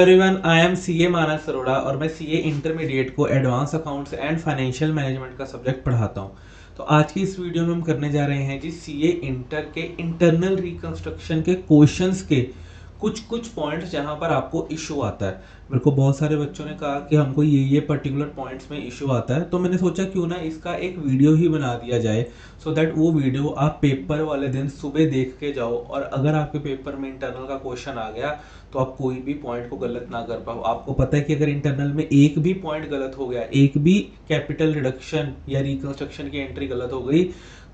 Everyone, I am CA मानस अरोड़ा और मैं CA intermediate को advance accounts and financial management का सब्जेक्ट पढ़ाता हूँ। तो आज की इस वीडियो में हम करने जा रहे हैं जी सीए इंटर के इंटरनल रिकंस्ट्रक्शन के क्वेश्चंस के कुछ कुछ पॉइंट्स जहाँ पर आपको इशू आता है। मेरे को बहुत सारे बच्चों ने कहा कि हमको ये पर्टिकुलर पॉइंट्स में इशू आता है, तो मैंने सोचा क्यों ना इसका एक वीडियो ही बना दिया जाए, सो दैट वो वीडियो आप पेपर वाले दिन सुबह देख के जाओ और अगर आपके पेपर में इंटरनल का क्वेश्चन आ गया तो आप कोई भी पॉइंट को गलत ना कर पाओ। आपको पता है कि अगर इंटरनल में एक भी पॉइंट गलत हो गया, एक भी कैपिटल रिडक्शन या रिकंस्ट्रक्शन की एंट्री गलत हो गई,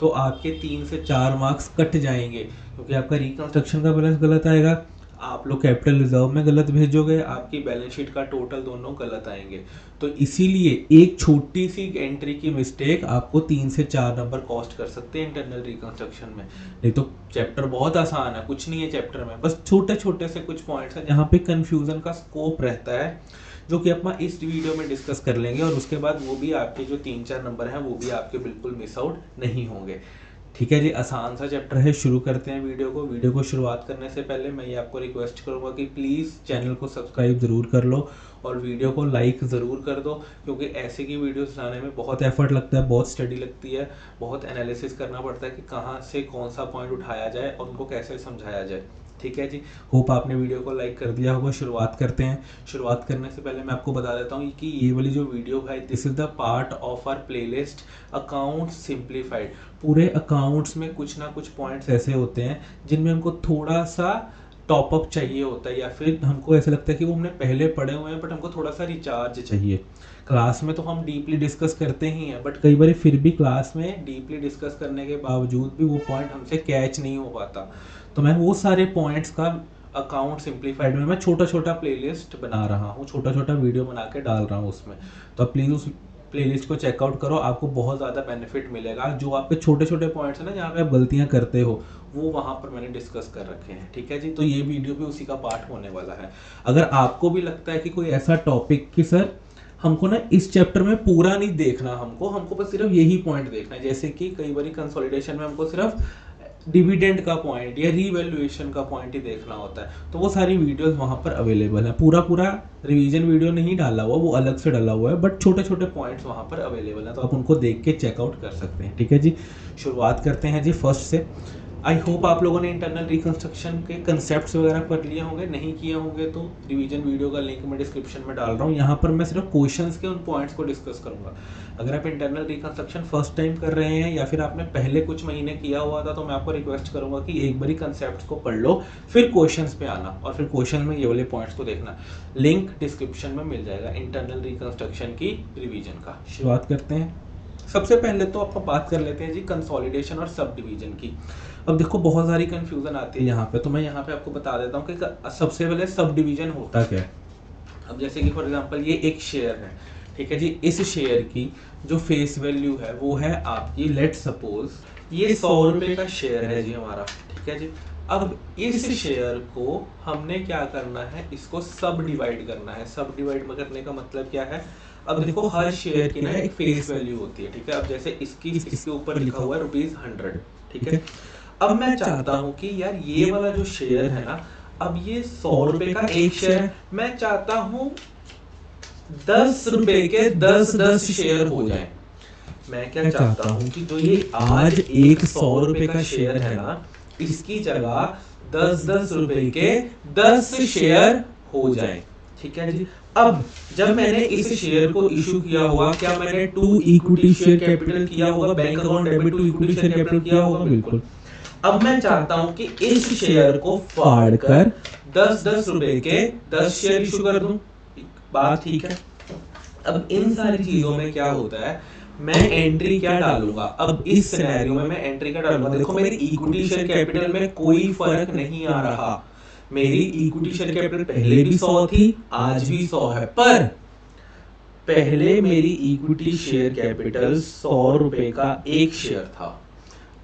तो आपके 3 से 4 मार्क्स कट जाएंगे, क्योंकि आपका रिकंस्ट्रक्शन का बैलेंस गलत आएगा, आप लोग कैपिटल रिजर्व में गलत भेजोगे, आपकी बैलेंस शीट का टोटल दोनों गलत आएंगे। तो इसीलिए एक छोटी सी एंट्री की मिस्टेक आपको 3 से 4 नंबर कॉस्ट कर सकते हैं इंटरनल रिकंस्ट्रक्शन में। नहीं तो चैप्टर बहुत आसान है, कुछ नहीं है चैप्टर में, बस छोटे छोटे से कुछ पॉइंट्स हैं जहाँ पे कंफ्यूजन का स्कोप रहता है, जो कि अपना इस वीडियो में डिस्कस कर लेंगे और उसके बाद वो भी आपके जो 3-4 नंबर हैं वो भी आपके बिल्कुल मिस आउट नहीं होंगे। ठीक है जी, आसान सा चैप्टर है, शुरू करते हैं वीडियो को शुरुआत करने से पहले मैं ये आपको रिक्वेस्ट करूंगा कि प्लीज़ चैनल को सब्सक्राइब ज़रूर कर लो और वीडियो को लाइक ज़रूर कर दो, क्योंकि ऐसे की वीडियोस लाने में बहुत एफर्ट लगता है, बहुत स्टडी लगती है, बहुत एनालिसिस करना पड़ता है कि कहाँ से कौन सा पॉइंट उठाया जाए और उनको कैसे समझाया जाए। ठीक है जी, होप आपने वीडियो को लाइक कर दिया होगा। शुरुआत करते हैं। शुरुआत करने से पहले मैं आपको बता देता हूँ कि ये वाली जो वीडियो है, this is the part of our playlist account simplified. पूरे अकाउंट्स में कुछ ना कुछ पॉइंट्स ऐसे होते हैं जिनमें हमको थोड़ा सा टॉपअप चाहिए होता है, या फिर हमको ऐसा लगता है कि वो हमने पहले पढ़े हुए हैं बट हमको थोड़ा सा रिचार्ज चाहिए। क्लास में तो हम डीपली डिस्कस करते ही हैं, बट कई बार फिर भी क्लास में डीपली डिस्कस करने के बावजूद भी वो पॉइंट हमसे कैच नहीं हो पाता। तो मैं वो सारे पॉइंट्स का अकाउंट सिंप्लीफाइड में मैं छोटा छोटा प्लेलिस्ट बना रहा हूँ, छोटा छोटा वीडियो बना के डाल रहा हूँ उसमें। तो आप प्लीज़ उस प्लेलिस्ट को चेकआउट करो, आपको बहुत ज़्यादा बेनिफिट मिलेगा। जो आपके छोटे छोटे पॉइंट्स हैं ना जहाँ पे आप गलतियाँ करते हो, वो वहाँ पर मैंने डिस्कस कर रखे हैं। ठीक है जी, तो ये वीडियो भी उसी का पार्ट होने वाला है। अगर आपको भी लगता है कि कोई ऐसा टॉपिक कि सर हमको ना इस चैप्टर में पूरा नहीं देखना, हमको बस सिर्फ यही पॉइंट देखना है, जैसे कि कई बार कंसोलिडेशन में हमको सिर्फ डिविडेंड का पॉइंट या रीवैल्यूएशन का पॉइंट ही देखना होता है, तो वो सारी वीडियोस वहाँ पर अवेलेबल है। पूरा रिवीजन वीडियो नहीं डाला हुआ, वो अलग से डाला हुआ है, बट छोटे छोटे पॉइंट्स वहाँ पर अवेलेबल हैं, तो आप उनको देख के चेकआउट कर सकते हैं। ठीक है जी, शुरुआत करते हैं जी फर्स्ट से। आई होप आप लोगों ने इंटरनल रिकंस्ट्रक्शन के कंसेप्ट्स वगैरह पढ़ लिए होंगे, नहीं किए होंगे तो रिवीजन वीडियो का लिंक मैं डिस्क्रिप्शन में डाल रहा हूँ। यहाँ पर मैं सिर्फ क्वेश्चंस के उन पॉइंट्स को डिस्कस करूंगा। अगर आप इंटरनल रिकंस्ट्रक्शन फर्स्ट टाइम कर रहे हैं या फिर आपने पहले कुछ महीने किया हुआ था, तो मैं आपको रिक्वेस्ट करूंगा कि एक बारी कंसेप्ट को पढ़ लो, फिर क्वेश्चंस पे आना और फिर क्वेश्चन में ये वाले पॉइंट्स को देखना। लिंक डिस्क्रिप्शन में मिल जाएगा इंटरनल रिकंस्ट्रक्शन की रिवीजन का। शुरुआत करते हैं। सबसे पहले तो आप बात कर लेते हैं जी कंसोलिडेशन और सब डिवीजन की। अब देखो बहुत सारी कंफ्यूजन आती है यहाँ पे, तो मैं यहाँ पे आपको बता देता हूँ कि सबसे पहले सब डिवीजन होता क्या है। अब जैसे कि फॉर एग्जांपल ये एक शेयर है, ठीक है जी, इस शेयर की जो फेस वैल्यू है वो है आपकी, लेट सपोज ये 100 रुपए का शेयर है जी हमारा। ठीक है जी, अब इस शेयर को हमने क्या करना है, इसको सब डिवाइड करना है। सब डिवाइड करने का मतलब क्या है, अब देखो हर शेयर की ना एक फेस वैल्यू होती है। ठीक है, अब जैसे इसके ऊपर लिखा हुआ है ₹100। ठीक है, अब मैं चाहता हूं कि यार ये वाला जो शेयर है ना, अब ये 100 रुपए का एक शेयर है, मैं चाहता हूं 10 रुपए के 10 शेयर हो जाए। मैं क्या चाहता हूं कि जो ये आज एक 100 रुपए का शेयर है ना, इसकी जगह 10 रुपए के 10 शेयर हो जाए। ठीक है जी, अब जब मैंने इस शेयर को इशू किया होगा, क्या मैंने टू इक्विटी शेयर कैपिटल किया होगा, bank account debit to equity share capital किया होगा, बिल्कुल। अब मैं चाहता हूं कि इस शेयर को फाड़ कर 10 रुपए के 10 शेयर इशू कर दूं। बात ठीक है। अब इन सारी चीजों में क्या होता है, मैं एंट्री क्या डालूंगा, अब इस सिनेरियो में मैं एंट्री क्या डालूंगा, देखो मेरी इक्विटी शेयर कैपिटल में कोई फर्क नहीं आ रहा। मेरी इक्विटी शेयर कैपिटल पहले भी 100 थी, आज भी 100 है, पर पहले मेरी इक्विटी शेयर कैपिटल 100 रुपए का एक शेयर था।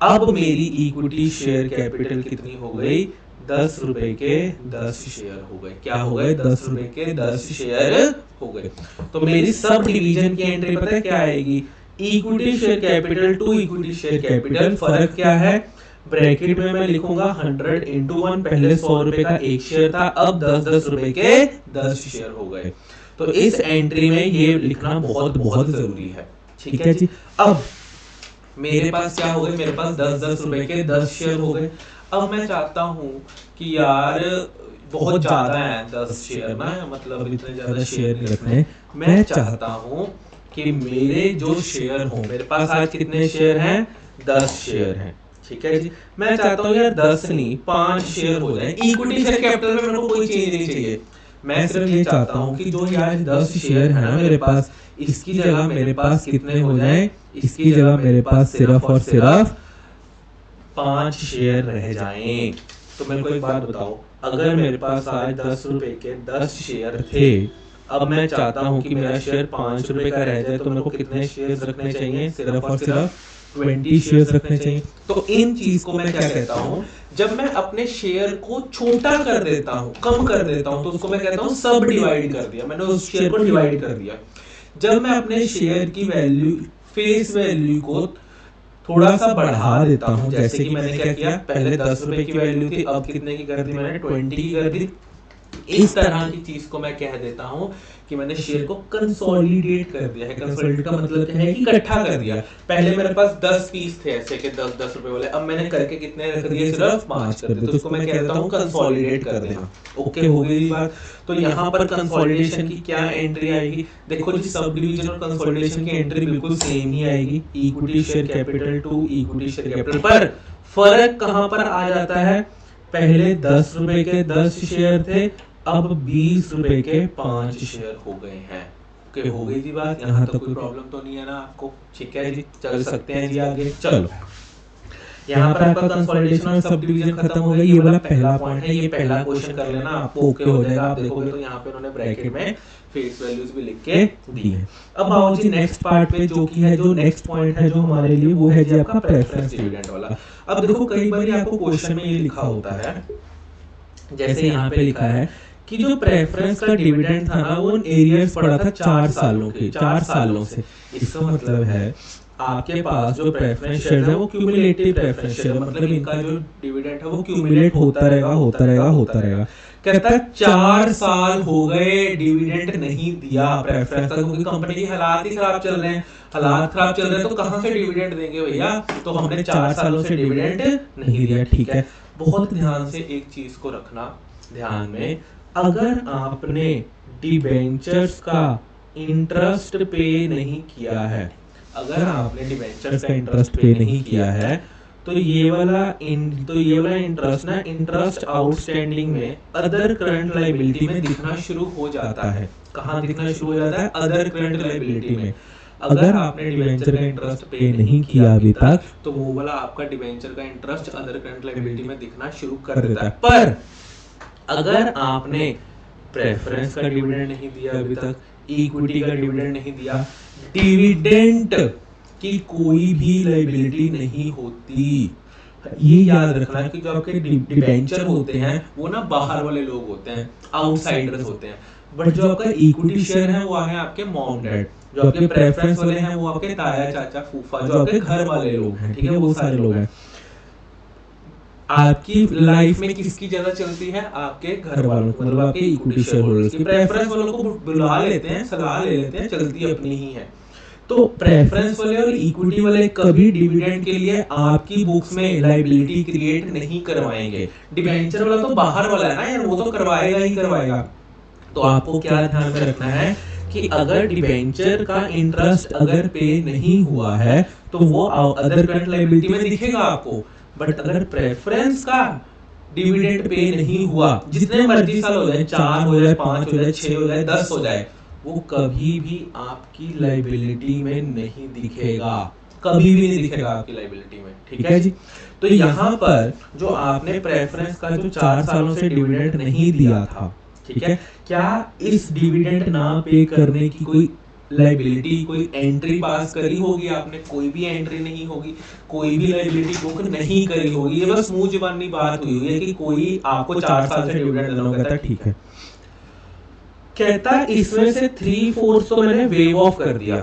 अब मेरी इक्विटी शेयर कैपिटल कितनी हो गई, 10 रुपए के 10 शेयर हो गए। क्या हो गए, 10 रुपए के 10 शेयर हो गए। तो मेरी सब डिवीजन की एंट्री पता है क्या आएगी, equity share capital to equity share capital, फर्क क्या है, ब्रैकेट में मैं लिखूंगा 100 इंटू 1, पहले 100 रुपए का एक शेयर था, अब 10-10 रुपए के 10 शेयर हो गए। तो इस एंट्री में ये लिखना बहुत बहुत जरूरी है, ठीक है जी। अब मेरे पास क्या हो गए, मेरे पास 10-10 रुपए के 10 शेयर हो गए। अब मैं चाहता हूँ कि यार बहुत ज्यादा है 10 शेयर ना, मतलब इतने ज्यादा शेयर नहीं रखने। मैं चाहता हूँ कि मेरे जो शेयर हो, मेरे पास आज कितने शेयर हैं, 10 शेयर हैं, ठीक है जी। मैं चाहता हूँ यार 10 नहीं 5 शेयर हो जाए। इक्विटी शेयर कैपिटल में मेरे को कोई चेंज नहीं चाहिए, मैं सिर्फ ये चाहता हूँ कि जो यार 10 शेयर है ना मेरे पास, इसकी जगह मेरे पास कितने हो जाए, इसकी जगह मेरे पास सिर्फ और सिर्फ 5 शेयर रह जाएं। तो मेरे को एक बात बताओ, अगर मेरे पास आज 10 रुपए के 10 शेयर थे, अब मैं चाहता हूँ कि मेरा शेयर 5 रुपए का रह जाए, तो मेरे को कितने शेयर रखने चाहिए, सिर्फ और सिर्फ 20 शेयर्स रखने चाहिए। तो इन चीज को मैं क्या कहता हूँ, जब मैं अपने शेयर को छोटा कर देता हूँ, कम कर देता हूँ, तो उसको मैं कहता हूँ सब डिवाइड कर दिया, मैंने उस शेयर को डिवाइड कर दिया। जब मैं अपने शेयर की वैल्यू, फेस वैल्यू को थोड़ा सा बढ़ा देता हूँ, जैसे कि मैंने क्या किया, पहले 10 रुपए की वैल्यू थी, अब कितने की कर दी मैंने, 20 की कर दी। इस तरह की चीज को मैं कह देता हूं कि मैंने शेयर को कंसोलिडेट कर दिया है। कंसोलिडेट का मतलब क्या है कि इकट्ठा कर दिया। पहले मेरे पास 10 पीस थे ऐसे के 10-10 रुपए वाले, अब मैंने करके कितने रख दिए, सिर्फ 5 कर दिए। तो उसको मैं कह देता हूं कंसोलिडेट कर देना। ओके, हो गई बात। तो यहाँ पर कंसोलिडेशन की क्या एंट्री आएगी, देखो जी, सब डिवीजन और कंसोलिडेशन की एंट्री बिल्कुल सेम ही आएगी, equity share capital to equity share capital. पर फर्क कहां पर आ जाता है, पहले 10 रुपए के 10 शेयर थे, अब 20 रुपए के 5 शेयर हो गए हैं। ओके, हो गई जी बात, यहाँ तक कोई प्रॉब्लम तो नहीं है ना आपको, ठीक है जी, चल सकते हैं जी आगे। चलो, यहाँ पर आपका कंसोलिडेशन और सब डिवीजन खत्म हो गया, ये वाला पहला पॉइंट है, ये पहला क्वेश्चन कर लेना, आपको ओके हो जाएगा। आप देखोगे तो यहाँ पे उन्होंने ब्रैकेट में फेस वैल्यूज भी लिख के दी है। अब आओ जी नेक्स्ट पार्ट पे, जो कि है, जो नेक्स्ट पॉइंट है जो हमारे लिए, वो है जी आपका प्रेफरेंस डिविडेंड वाला। अब देखो, कई बार आपको क्वेश्चन में ये लिखा होता है, जैसे यहाँ पे लिखा है कि जो प्रेफरेंस का डिविडेंड था ना, वो एरियर्स पड़ा था 4 सालों के, 4 सालों से। इसका मतलब है आपके पास जो प्रेफरेंस शेयर है वो क्यूमुलेटिव प्रेफरेंस शेयर, मतलब इनका जो डिविडेंड है वो क्यूमुलेट होता रहेगा, होता रहेगा, होता रहेगा। कहता है 4 साल हो गए डिविडेंड नहीं दिया प्रेफरेंस का, क्योंकि कंपनी के हालात ही खराब चल रहे हैं। हालात खराब चल रहे हैं तो कहां से डिविडेंड देंगे भैया, तो हमने 4 सालों से डिविडेंड नहीं दिया, ठीक है। बहुत ध्यान से एक चीज को रखना ध्यान में, अगर आपने डिबेंचर्स का इंटरेस्ट पे नहीं किया है, अगर आपने डिबेंचर्स का इंटरेस्ट पे नहीं किया है, तो ये वाला इंटरेस्ट ना, इंटरेस्ट आउटस्टैंडिंग में अदर करंट लायबिलिटी में दिखना शुरू हो जाता है। कहाँ दिखना शुरू हो जाता है, अदर करंट लायबिलिटी में। अगर आपने डिबेंचर का इंटरेस्ट पे नहीं किया अभी तक, तो वो वाला आपका डिबेंचर का इंटरेस्ट अदर करंट लायबिलिटी में दिखना शुरू कर देता है। पर अगर आपने प्रेफरेंस का डिविडेंड नहीं दिया अभी तक, इक्विटी का डिविडेंड नहीं दिया, डिविडेंड की कोई भी लायबिलिटी नहीं होती। ये याद रखना कि जो आपके डिबेंचर होते हैं वो ना बाहर वाले लोग होते हैं, आउटसाइडर्स होते हैं। बट जो आपका इक्विटी शेयर है वो है आपके मॉम डैड, जो आपके प्रेफरेंस वाले हैं वो आपके ताया चाचा फूफा, जो आपके घर वाले लोग हैं, ठीक है, वो सारे लोग हैं। आपकी लाइफ में किसकी ज्यादा चलती है, आपके घर वालों को, मतलब आपके इक्विटी शेयर होल्डर्स की। प्रेफरेंस वालों को बुला लेते हैं, सलाह ले लेते हैं, चलती अपनी ही है। तो प्रेफरेंस वाले और इक्विटी वाले कभी डिविडेंड के लिए आपकी बुक्स में लायबिलिटी क्रिएट नहीं करवाएंगे। डिबेंचर वाला तो बाहर वाला है ना यार, वो तो करवाएगा ही करवाएगा। तो आपको क्या ध्यान में रखना है कि अगर डिबेंचर का इंटरेस्ट अगर पे नहीं हुआ है तो वो अदर करंट लायबिलिटी में दिखेगा आपको। बट अगर प्रेफरेंस का डिविडेंड पे नहीं हुआ, जितने मर्जी साल हो जाए, 4 हो जाए, 5 हो जाए, 6 हो जाए, 10 हो जाए, वो कभी भी आपकी लायबिलिटी में नहीं दिखेगा, कभी भी नहीं दिखेगा आपकी लायबिलिटी में, ठीक है जी। तो यहाँ पर जो आपने प्रेफरेंस का जो 4 सालों से डिविडेंड नहीं दिया था, ठीक है, क्या इस डिविडेंड ना पे करने की कोई लायबिलिटी, कोई एंट्री पास करी होगी आपने? कोई भी एंट्री नहीं होगी, कोई भी लायबिलिटी बुक नहीं करी होगी। ये बस मुंह जुबानी बात हुई है कि कोई आपको 4 साल से डिविडेंड देना कहता है, ठीक है। कहता इसमें से 3/4 तो मैंने वेव ऑफ कर दिया,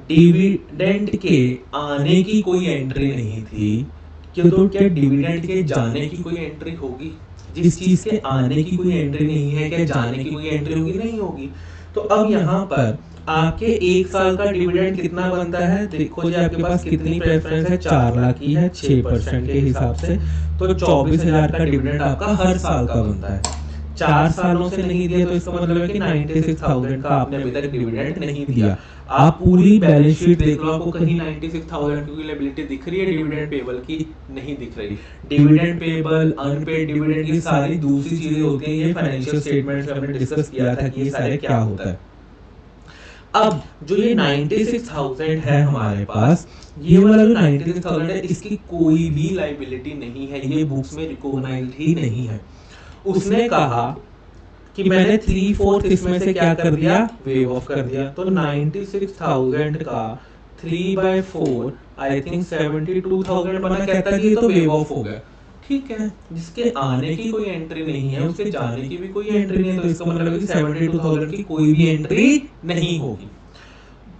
डिविडेंड के आने की कोई एंट्री नहीं थी, कि तो क्या डिविडेंड के जाने की कोई एंट्री होगी? जिस चीज के आने की कोई एंट्री नहीं है, क्या जाने की कोई एंट्री होगी? नहीं होगी। तो अब यहाँ पर आपके 1 साल का डिविडेंड कितना बनता है? देखो जी, आपके पास कितनी प्रेफरेंस है? 4 लाख की है 6% के हिसाब से, तो 24,000 का डिविडेंड आपका हर साल का बनता है। 4 सालों से नहीं दिया तो इसका मतलब है कि 96,000 का आपने अभी तक डिविडेंड नहीं दिया। आप पूरी बैलेंस शीट देख लो, आपको कहीं 96,000 की लायबिलिटी दिख रही है डिविडेंड पेबल की? नहीं दिख रही। डिविडेंड पेबल, अनपेड डिविडेंड, ये सारी दूसरी चीजें होती हैं। ये फाइनेंशियल स्टेटमेंट्स में हमने डिस्कस किया था कि ये सारे क्या होता है। अब जो ये 96,000 है हमारे पास, ये वाला जो 96,000 है, इसकी कोई भी लायबिलिटी नहीं है, ये बुक्स में रिकॉग्नाइज्ड ही नहीं है। उसने कहा कि मैंने 3/4 इसमें से क्या कर दिया? वेव ऑफ कर दिया। तो 96,000 का 3/4 आई थिंक 72,000 बना। कहता कि ये तो वेव ऑफ हो गया। ठीक है, जिसके आने की कोई एंट्री नहीं है, उसके जाने की भी कोई एंट्री नहीं है, तो इसका मतलब है कि 72,000 की कोई भी एंट्री नहीं होगी।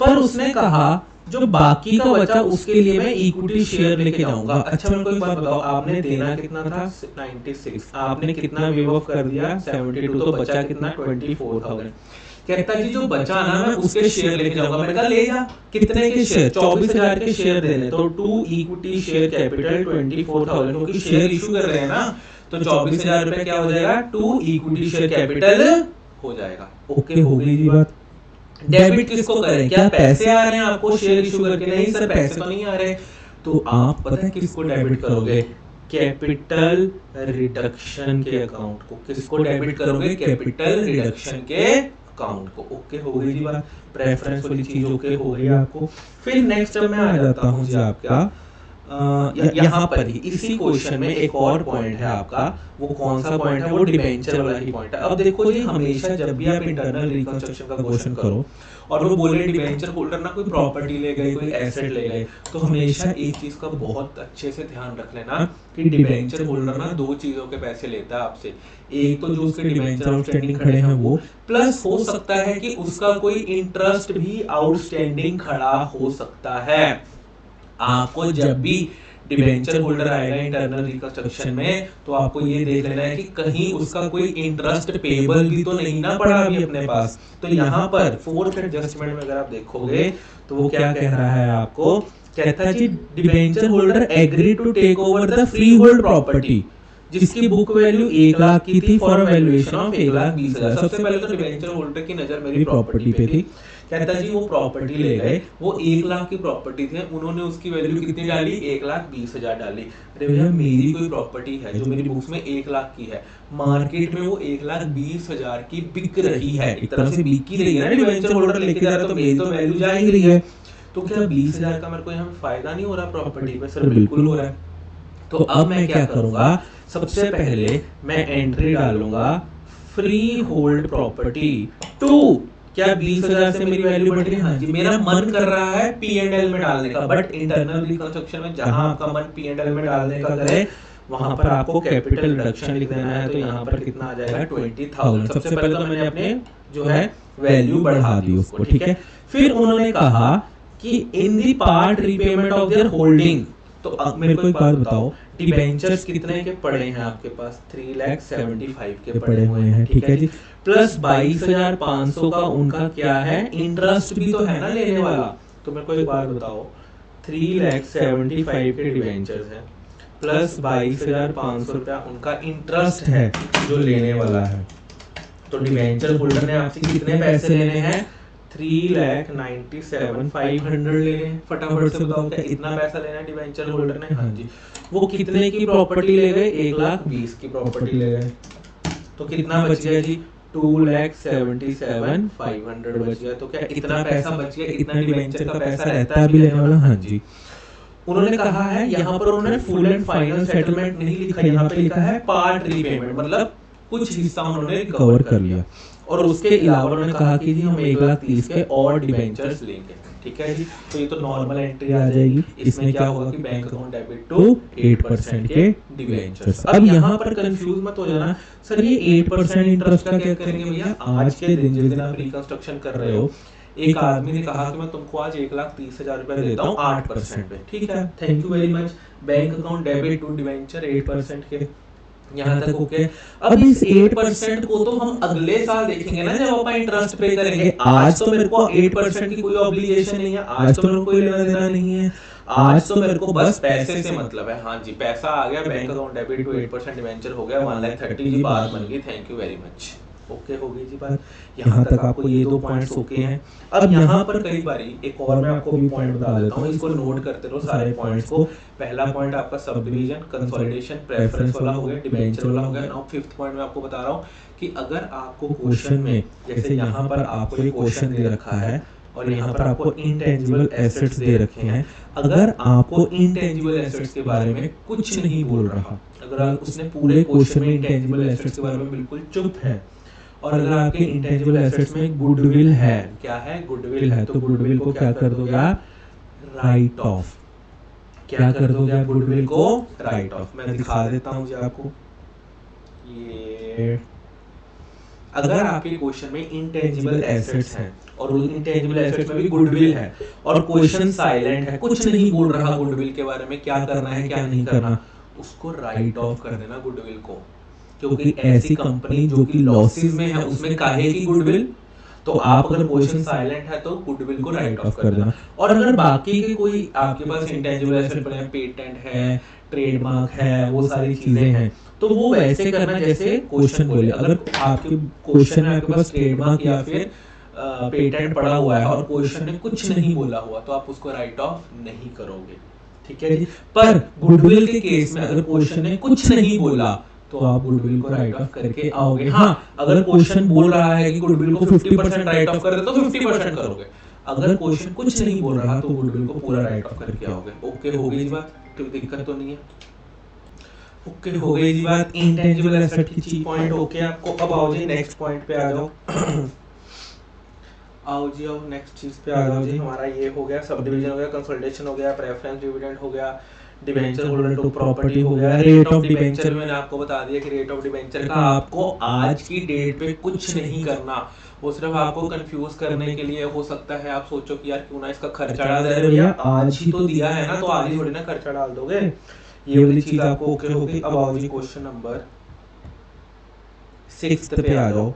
पर उसने कहा जो बाकी का बचा उसके लिए मैं इक्विटी शेयर लेके जाऊंगा। अच्छा, मेरे को एक बात बताओ, आपने देना कितना था? 96, आपने कितना वेव ऑफ कर दिया? 72, तो बचा कितना? 24,000। कहता जी जो बचा ना, मैं उसके शेयर लेके जाऊंगा। मैंने कहा ले जा। कितने के शेयर? 24,000 के शेयर देने, तो 2 इक्विटी शेयर कैपिटल 24,000, क्योंकि शेयर इशू कर रहे हैं ना, तो 24,000 रुपए क्या हो जाएगा? 2 इक्विटी शेयर कैपिटल हो जाएगा। ओके, हो गई जी बात। डेबिट किसको करें? क्या पैसे आ रहे हैं आपको शेयर इशू करके? नहीं सर, पैसे तो नहीं आ रहे। तो आप पता है किसको डेबिट करोगे? कैपिटल रिडक्शन के अकाउंट को। किसको डेबिट करोगे? कैपिटल रिडक्शन के अकाउंट को। ओके, हो गई जी बात। प्रेफरेंस वाली चीज ओके हो गई आपको। फिर नेक्स्ट मैं आ जाता हूँ जी आपका यहाँ पर ही इसी क्वेश्चन में एक और पॉइंट है आपका। वो कौन सा पॉइंट है? वो डिबेंचर वाला ही पॉइंट है। अब देखो जी, हमेशा जब भी आप इंटरनल रिकंस्ट्रक्शन का क्वेश्चन करो और वो बोले डिबेंचर होल्डर ना कोई प्रॉपर्टी ले गए, कोई एसेट ले गए, तो हमेशा एक चीज का बहुत अच्छे से ध्यान रख लेना कि डिबेंचर होल्डर ना 2 चीजों के पैसे लेता है आपसे। एक तो जो उसके डिबेंचर आउटस्टैंडिंग खड़े हैं वो, प्लस हो सकता है कि उसका कोई इंटरेस्ट भी आउटस्टैंडिंग खड़ा हो सकता है। आपको जब भी डिबेंचर होल्डर आएगा इंटरनल रिकंस्ट्रक्शन में, तो आपको ये देख लेना है कि कहीं उसका कोई इंटरेस्ट पेबल भी तो नहीं ना पड़ा अभी अपने पास। तो यहाँ पर फोर्थ एडजस्टमेंट में अगर आप देखोगे तो वो क्या कह रहा है आपको? कहता है जी debenture holder agree to take over the free hold property जिसकी बुक वैल्यू 1 लाख की थी फॉर वैल्यूएशन ऑफ 1,20,000। सबसे पहले तो डिबेंचर होल्डर की नजर मेरी प्रॉपर्टी पे थी। कहता जी वो प्रॉपर्टी ले गए, वो 1 लाख की प्रॉपर्टी थी, उन्होंने उसकी वैल्यू कितनी डाली? 1,20,000 डाली। अरे भैया, मेरी कोई प्रॉपर्टी है जो मेरी बुक्स में 1 लाख की है, मार्केट में वो 1,20,000 की बिक रही है, एक तरह से बिक ही रही है ना, डिबेंचर होल्डर लेके जा रहा है, तो मेरी तो वैल्यू जा ही रही है। तो क्या 20,000 का मेरे को यहाँ फायदा नहीं हो रहा प्रॉपर्टी पे? सर बिल्कुल हो रहा है। तो अब मैं क्या करूंगा? सबसे पहले मैं एंट्री डालूंगा फ्री होल्ड प्रॉपर्टी 2। क्या 20,000 से मेरी वैल्यू बढ़ रही है? हाँ जी। मेरा मन कर रहा है P&L में डालने का, बट इंटरनल रिकंस्ट्रक्शन में जहां आपका मन P&L में डालने का करे वहां पर आपको कैपिटल रिडक्शन लिख देना है। तो यहाँ पर कितना आ जाएगा? 20,000। सबसे पहले तो मैंने अपने जो है वैल्यू बढ़ा दी उसको, ठीक है। फिर उन्होंने कहा कि in the part repayment of their holding. तो अब मेरे को एक बात बताओ, डिबेंचर्स कितने के पड़े हैं आपके पास? 3,75,000 के पड़े हुए हैं, ठीक है जी। प्लस 22,500 का उनका क्या है? इंटरेस्ट भी तो है ना लेने वाला। तो मेरे को एक बात बताओ, 3,75,000 के डिबेंचर्स हैं, प्लस 22,500 रुपया उनका इंटरेस्ट है जो लेने वाला है। तो डिबेंचर होल्डर ने आपसे कितने पैसे लेने हैं? 3,97,500 लेने हैं। फटाफट से बताओ, क्या इतना पैसा लेना है डिबेंचर होल्डर ने? हाँ जी। वो कितने की प्रॉपर्टी ले गए? 1,20,000 की प्रॉपर्टी ले गए। तो कितना बच गया जी? 2,77,500 बच गया। तो क्या इतना पैसा बच गया? इतना डिबेंचर का पैसा रहता है अभी लेने वाला? हाँ जी। उन्होंने कहा है यहाँ पर, उन्होंने फुल एंड फाइनल सेटलमेंट नहीं लिखा, यहाँ पे लिखा है पार्ट रीपेमेंट, मतलब कुछ हिस्सा उन्होंने रिकवर कर लिया। और उसके अलावा उन्होंने कहा कि जी हम 1,30,000 के और डिबेंचर्स लेंगे, ठीक है जी। तो ये तो नॉर्मल एंट्री आ जाएगी। इसमें क्या होगा कि बैंक अकाउंट डेबिट टू 8% के डिबेंचर्स। अब यहाँ पर कंफ्यूज मत हो जाना, सर ये 8% इंटरेस्ट का क्या करेंगे भैया? आज के दिन जिस दिन आप रिकंस्ट्रक्शन कर रहे हो, एक आदमी ने कहा कि मैं तुमको आज 1,30,000 रुपया देता हूँ 8% पे, ठीक है, thank you very much, bank account debit to debenture 8% के, यहाँ तक ओके। अब इस 8% को तो हम अगले साल देखेंगे ना जब अपन इंटरेस्ट पे करेंगे। आज तो मेरे को 8% की कोई ऑब्लिगेशन नहीं है, आज तो मेरे को कोई लेना देना नहीं है, आज तो मेरे को बस पैसे से मतलब है। हाँ जी, पैसा आ गया, bank account debit to 8% debenture हो गया 1,30,000 जी, बात बन गई, thank you very much, okay हो गई जी बात। यहाँ तक आपको ये 2 पॉइंट्स ओके हैं। अब यहाँ पर कई बारी एक और मैं आपको भी पॉइंट बता देता हूँ, इसको नोट करते रहो सारे पॉइंट्स को। पहला पॉइंट आपका सब डिवीजन, कंसोलिडेशन, प्रेफरेंस वाला हो गया, डिबेंचर वाला हो गया। नाउ फिफ्थ पॉइंट मैं आपको बता रहा हूँ कि अगर आपको क्वेश्चन में, जैसे यहाँ पर आपको ये क्वेश्चन दे रखा है और यहाँ पर आपको इंटेंजिबल एसेट्स दे रखे हैं, अगर आपको इंटेंजिबल एसेट्स के बारे में कुछ नहीं बोल रहा, अगर उसने पूरे क्वेश्चन में इंटेंजिबल एसेट्स के बारे में बिल्कुल चुप है, और अगर आपके इंटेंजिबल एसेट्स में गुडविल है, क्या है, गुडविल है, तो गुडविल को क्या कर दोगे आप, राइट ऑफ। क्या कर दोगे आप, गुडविल को राइट ऑफ। मैं दिखा देता हूँ जी आपको, ये अगर आपके क्वेश्चन में इंटेंजिबल एसेट्स हैं और इंटेंजिबल एसेट्स में भी गुडविल है और क्वेश्चन साइलेंट है, कुछ नहीं बोल रहा गुडविल के बारे में, क्या करना है क्या नहीं करना, उसको राइट ऑफ कर देना गुडविल को, क्योंकि ऐसी कंपनी जो कि लॉसेस में है उसमें काहे की गुडविल, तो आप अगर क्वेश्चन साइलेंट है तो गुडविल को राइट ऑफ कर देना। और अगर बाकी के कोई आपके पास इंटेंजिबल एसेट पड़े हैं, पेटेंट है, ट्रेडमार्क है, वो सारी चीजें हैं, तो वो वैसे करना जैसे क्वेश्चन बोले। अगर आपके क्वेश्चन में आपके पास ट्रेडमार्क या फिर पेटेंट पड़ा हुआ है और क्वेश्चन ने कुछ नहीं बोला हुआ, तो आप उसको राइट ऑफ नहीं करोगे, ठीक है जी। पर गुडविल के केस में अगर क्वेश्चन ने कुछ नहीं बोला तो आप गुडविल को राइट ऑफ करके आओगे। हाँ, अगर क्वेश्चन बोल रहा है कि गुडविल को 50% राइट ऑफ कर दे तो 50% करोगे, अगर क्वेश्चन कुछ नहीं बोल रहा तो गुडविल को पूरा राइट ऑफ करके आओगे। ओके हो गई जी बात, कोई दिक्कत तो नहीं है, ओके हो गई जी बात। इंटेंजिबल एसेट की चीज पॉइंट ओके आपको। अब आओ जी नेक्स्ट पॉइंट पे आ जाओ आओ जी, आओ नेक्स्ट चीज पे आ जाओ जी। हमारा ये हो गया, सब डिवीजन हो गया, कंसोलिडेशन हो गया, प्रेफरेंस डिविडेंड हो गया, डिबेंचर होल्डर टू प्रॉपर्टी हो गया, रेट ऑफ डिबेंचर मैंने आपको बता दिया कि रेट ऑफ डिबेंचर का आपको आज की डेट पे कुछ नहीं करना, वो सिर्फ आपको कंफ्यूज करने के लिए। हो सकता है आप सोचो कि यार क्यों ना इसका खर्चा डाल दे, भैया आज ही तो दिया है ना, तो आज ही थोड़ी ना खर्चा डाल दोगे, ये वाली चीज आपको ओके हो गई। अब आओ जी क्वेश्चन नंबर 6 पे आ जाओ।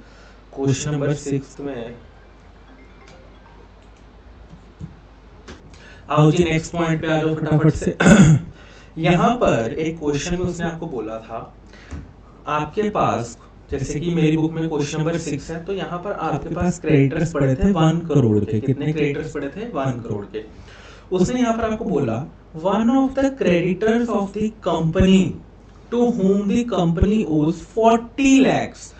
क्वेश्चन नंबर 6 में आओ जी, नेक्स्ट पॉइंट पे आ जाओ फटाफट से। यहाँ पर एक क्वेश्चन में उसने आपको बोला था, आपके पास जैसे कि मेरी बुक में क्वेश्चन नंबर 6 है, तो यहाँ पर आपके पास क्रेडिटर्स पड़े थे 1 करोड़ के। कितने क्रेडिटर्स पड़े थे, 1 करोड़ के। उसने यहाँ पर आपको बोला, one of the creditors of the company to whom the company owes 40 lakhs।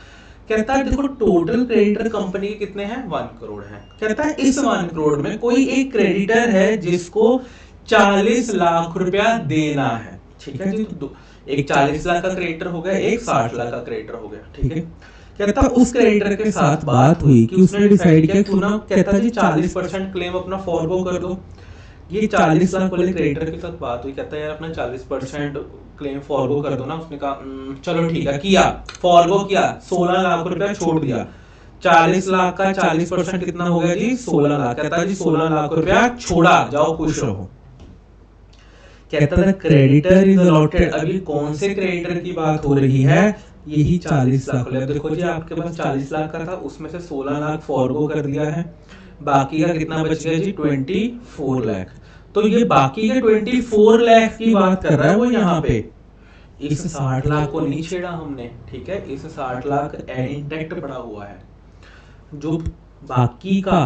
कहता है देखो टोटल क्रेडिटर कंपनी के कितने हैं, 1 करोड़ हैं। कहता है इस 1 करोड़ में कोई एक क्रेडिटर है जिसको 40 लाख रुपया देना है, ठीक है जी। तो एक 40 लाख का क्रेडिटर हो गया, एक 60 लाख का क्रेडिटर हो गया, ठीक है। कहता उस क्रेडिटर के साथ बात हुई कि उसने डिसाइड किया क्यों ना, कहता जी 40% क्लेम अपना फॉरगो कर दो। ये 40 लाख वाले क्रेडिटर के साथ बात हुई, कहता है यार अपना 40% क्लेम फॉरगो कर दो ना। उसने कहा चलो ठीक है, किया, फॉरगो किया, 16 लाख रुपया छोड़ दिया। 40 लाख का 40% कितना हो गया जी, 16 लाख। कहता है जी 16 लाख रुपया छोड़ा, जाओ खुश रहो। कहता था क्रेडिटर इज अलॉटेड। अभी कौन से क्रेडिटर की बात हो रही है, यही 40 लाख वाले। देखो जी आपके पास 40 लाख का था, उसमें से 16 लाख फॉरगो कर दिया है, बाकी का कितना बच गया जी, 24 लाख। तो ये बाकी के 24 लाख की बात कर रहा है वो यहाँ पे। इस 60 लाख को नहीं छेड़ा हमने, ठीक है, इस 60 लाख इंटैक्ट पड़ा हुआ है। जो बाकी का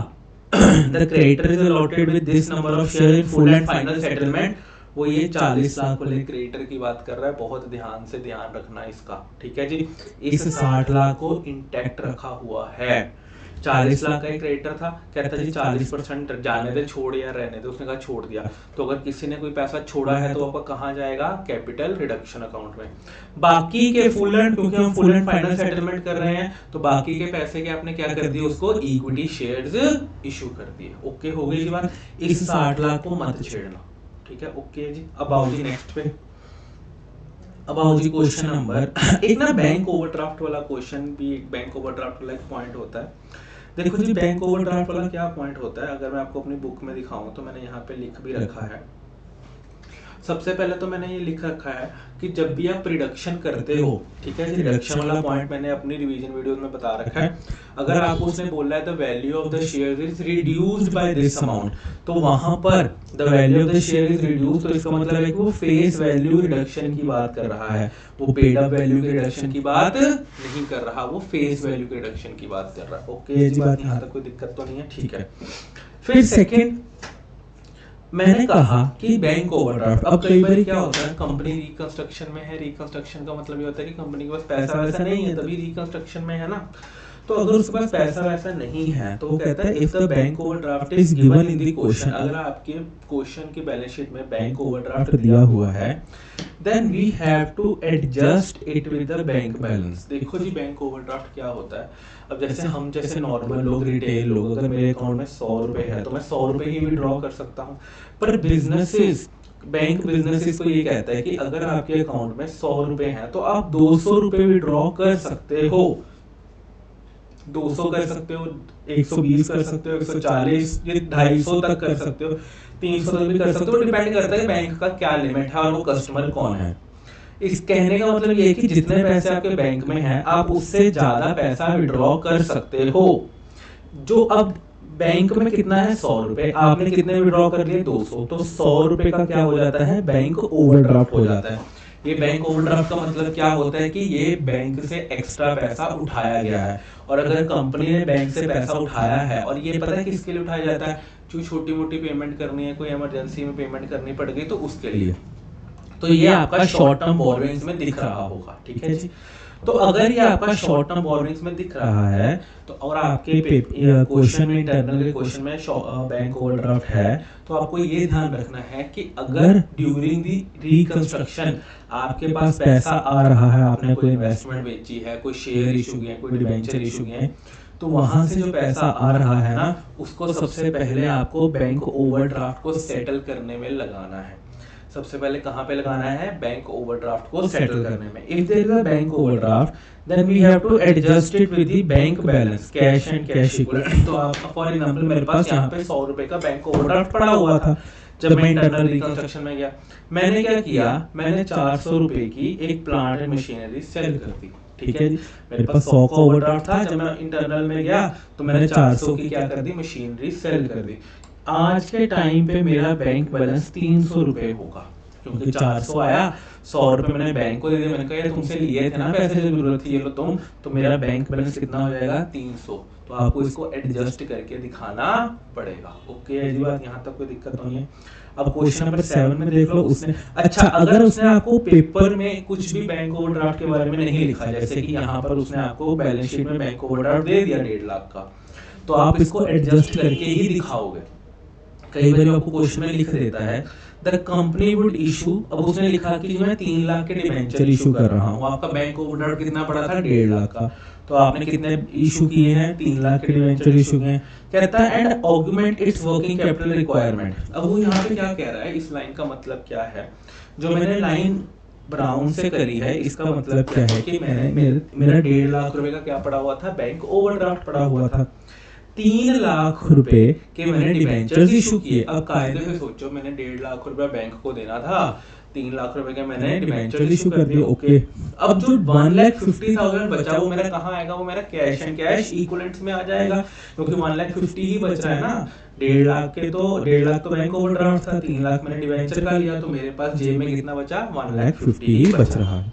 the creditor is allotted with this number of share in full and final settlement, वो ये 40 लाख वाले क्रेडिटर की बात कर रहा है। बहुत ध्यान से ध्यान रखना इसका, ठीक है जी। इस 60 लाख को इंटैक्ट रखा हुआ है। 40 लाख का एक क्रेडिटर था, कहता जी 40% जाने दे, छोड़ या रहने दे। उसने कहा छोड़ दिया। तो अगर किसी ने कोई पैसा छोड़ा है तो आपका कहाँ जाएगा, कैपिटल रिडक्शन अकाउंट में। बाकी के फुल एंड, क्योंकि हम फुल एंड फाइनल सेटलमेंट कर रहे हैं, तो बाकी के पैसे के आपने क्या कर दिए, उसको इक्विटी शेयर्स इशू कर दिए। ओके हो गई बात। इस 60 लाख को मत छेड़ना, ठीक है, ओके जी। अब आओ जी नेक्स्ट पे। अब आओ जी क्वेश्चन नंबर एक ना बैंक ओवरड्राफ्ट वाला क्वेश्चन भी, एक बैंक ओवरड्राफ्ट वाला एक पॉइंट होता है। देखो जी, बैंक ओवरड्राफ्ट वाला क्या पॉइंट होता है, अगर मैं आपको अपनी बुक में दिखाऊं तो मैंने यहाँ पे लिख भी रखा है। सबसे पहले तो मैंने ये लिख रखा है कि जब भी आप रिडक्शन करते हो, ठीक है जी, रिडक्शन वाला पॉइंट मैंने अपनी रिवीजन वीडियोस में बता रखा है। अगर आपको उसने बोला है the value of the share is reduced by this amount, तो वहां पर the value of the share is reduced, तो इसका मतलब है कि वो फेस वैल्यू रिडक्शन की बात कर रहा है, वो पेड अप वैल्यू के रिडक्शन की बात नहीं कर रहा, वो फेस वैल्यू के रिडक्शन की बात कर रहा है। ओके जी, बात यहाँ तक कोई दिक्कत तो नहीं है, ठीक है। फिर सेकेंड मैंने कहा कि बैंक ओवरड्राफ्ट, अब कई बार क्या होता है, कंपनी रिकंस्ट्रक्शन में है, रिकंस्ट्रक्शन का मतलब ये होता है कि कंपनी के पास पैसा वैसा नहीं है, तभी रिकंस्ट्रक्शन में है ना। तो अगर उसके पास पैसा वैसा नहीं है तो वो कहता है if the bank overdraft is given in the question, अगर आपके क्वेश्चन की बैलेंस शीट में बैंक ओवरड्राफ्ट दिया हुआ है, then we have to adjust it with the bank balance. देखो जी, बैंक ओवरड्राफ्ट क्या होता है, अब जैसे नॉर्मल लोग, रिटेल लोग, अगर मेरे अकाउंट में 100 रुपए है तो मैं 100 रुपए ही विड्रॉ कर सकता हूँ। पर बिजनेसेस, बैंक बिजनेसेस को ये कहता है कि अगर आपके अकाउंट में 100 रुपए हैं तो आप 200 रुपए विड्रॉ कर सकते हो, 200 कर सकते हो, 120 कर सकते हो, 140, ये 250 तक कर सकते हो, 300 तक भी कर सकते हो, डिपेंड करता है बैंक का क्या लिमिट है और वो कस्टमर कौन है। इस कहने का मतलब ये है कि जितने पैसे आपके बैंक में हैं आप उससे ज्यादा पैसा विड्रॉ कर सकते हो। जो अब बैंक में कितना है, 100 रुपए, आपने कितने विड्रॉ कर लिए, 200, तो 100 रुपए का क्या हो जाता है, बैंक ओवरड्राफ्ट हो जाता है। ये बैंक ओवरड्राफ्ट का मतलब क्या होता है कि ये बैंक से एक्स्ट्रा पैसा उठाया गया है, और अगर कंपनी ने बैंक से पैसा उठाया है, और ये पता है किसके लिए उठाया जाता है, जो छोटी मोटी पेमेंट करनी है, कोई इमरजेंसी में पेमेंट करनी पड़ गई तो उसके लिए। तो ये आपका शॉर्ट टर्म बोरोइंग्स में दिख रहा होगा, ठीक है जी। तो अगर ये आपका शॉर्ट टर्म बोरोइंग्स में दिख रहा है तो, और आपके क्वेश्चन में, इंटरनल के क्वेश्चन में बैंक ओवरड्राफ्ट है, तो आपको ये ध्यान रखना है कि अगर ड्यूरिंग दी रिकंस्ट्रक्शन आपके पास पैसा आ रहा है, आपने कोई इन्वेस्टमेंट बेची है, कोई शेयर इशू किए हैं, कोई डिबेंचर इशू किए हैं, तो वहां से जो पैसा आ रहा है ना, उसको सबसे पहले आपको बैंक ओवरड्राफ्ट को सेटल करने में लगाना है। सबसे पहले कहाँ पे लगाना है, बैंक ओवरड्राफ्ट को सेटल करने में। If there is a bank overdraft then we have to adjust it with the bank balance, cash and cash equivalent. तो आप फॉर एग्जांपल, मेरे पास यहाँ पे 100 रुपए का बैंक ओवरड्राफ्ट पड़ा हुआ था जब मैं इंटरनल रिकंस्ट्रक्शन में गया। मैंने क्या किया, मैंने 400 रुपए की एक प्लांट एंड मशीनरी सेल कर दी, ठीक है जी। मेरे पास 100 का ओवरड्राफ्ट था, जब मैं इंटरनल में गया तो मैंने 400 की क्या कर दी, मशीनरी सेल कर दी। आज के टाइम पे मेरा बैंक बैलेंस 300 रुपए होगा, क्योंकि 400 आया, 100 रुपए मैंने बैंक को दे दिए, मैंने कहा यार तुमसे लिए थे ना पैसे, जो जरूरत थी ये लो तुम, तो मेरा बैंक बैलेंस कितना हो जाएगा, 300। तो आपको इसको एडजस्ट करके दिखाना पड़ेगा। ओके जी, बात यहाँ तक कोई दिक्कत नहीं है। अब क्वेश्चन नंबर 7 में देख लो, उसने अच्छा, अगर उसने आपको पेपर में कुछ भी बैंक ओवरड्राफ्ट के बारे में नहीं लिखा, जैसे कि यहाँ पर उसने आपको बैलेंस शीट में बैंक ओवरड्राफ्ट दे दिया 1.5 लाख का, तो आप इसको एडजस्ट करके ही दिखाओगे। कई बार आपको क्वेश्चन में लिख देता है द कंपनी वुड इशू, अब उसने लिखा कि मैं 3 लाख के डिबेंचर इशू कर रहा हूँ, आपका बैंक ओवरड्राफ्ट कितना पड़ा था, 1.5 लाख का, तो आपने कितने इशू किए हैं, 3 लाख के डिबेंचर इशू किए हैं। कहता है and augment it's working capital requirement. अब वो यहाँ पे क्या कह रहा है, इस लाइन का मतलब क्या है, जो मैंने लाइन ब्राउन से करी है, इसका मतलब क्या है कि मेरा 1.5 लाख रुपए का क्या पड़ा हुआ था, बैंक ओवरड्राफ्ट पड़ा हुआ था। 3 लाख रुपए के मैंने डिबेंचर्स इशू किए। अब कायदे से सोचो, मैंने 1.5 लाख रुपए बैंक को देना था, 3 लाख रुपए के मैंने डिबेंचर्स इशू कर दिए। ओके, अब जो 1,50,000 बचा वो मेरा कहाँ आएगा, वो मेरा कैश एंड कैश इक्विवेलेंट्स में आ जाएगा, क्योंकि 1,50,000 ही बच रहा है ना। 1.5 लाख के तो 1.5 लाख तो बैंक ओवरड्राफ्ट था, 3 लाख मैंने डिबेंचर का लिया, तो मेरे पास जेब में कितना बचा, 1,50,000 ही बच रहा है।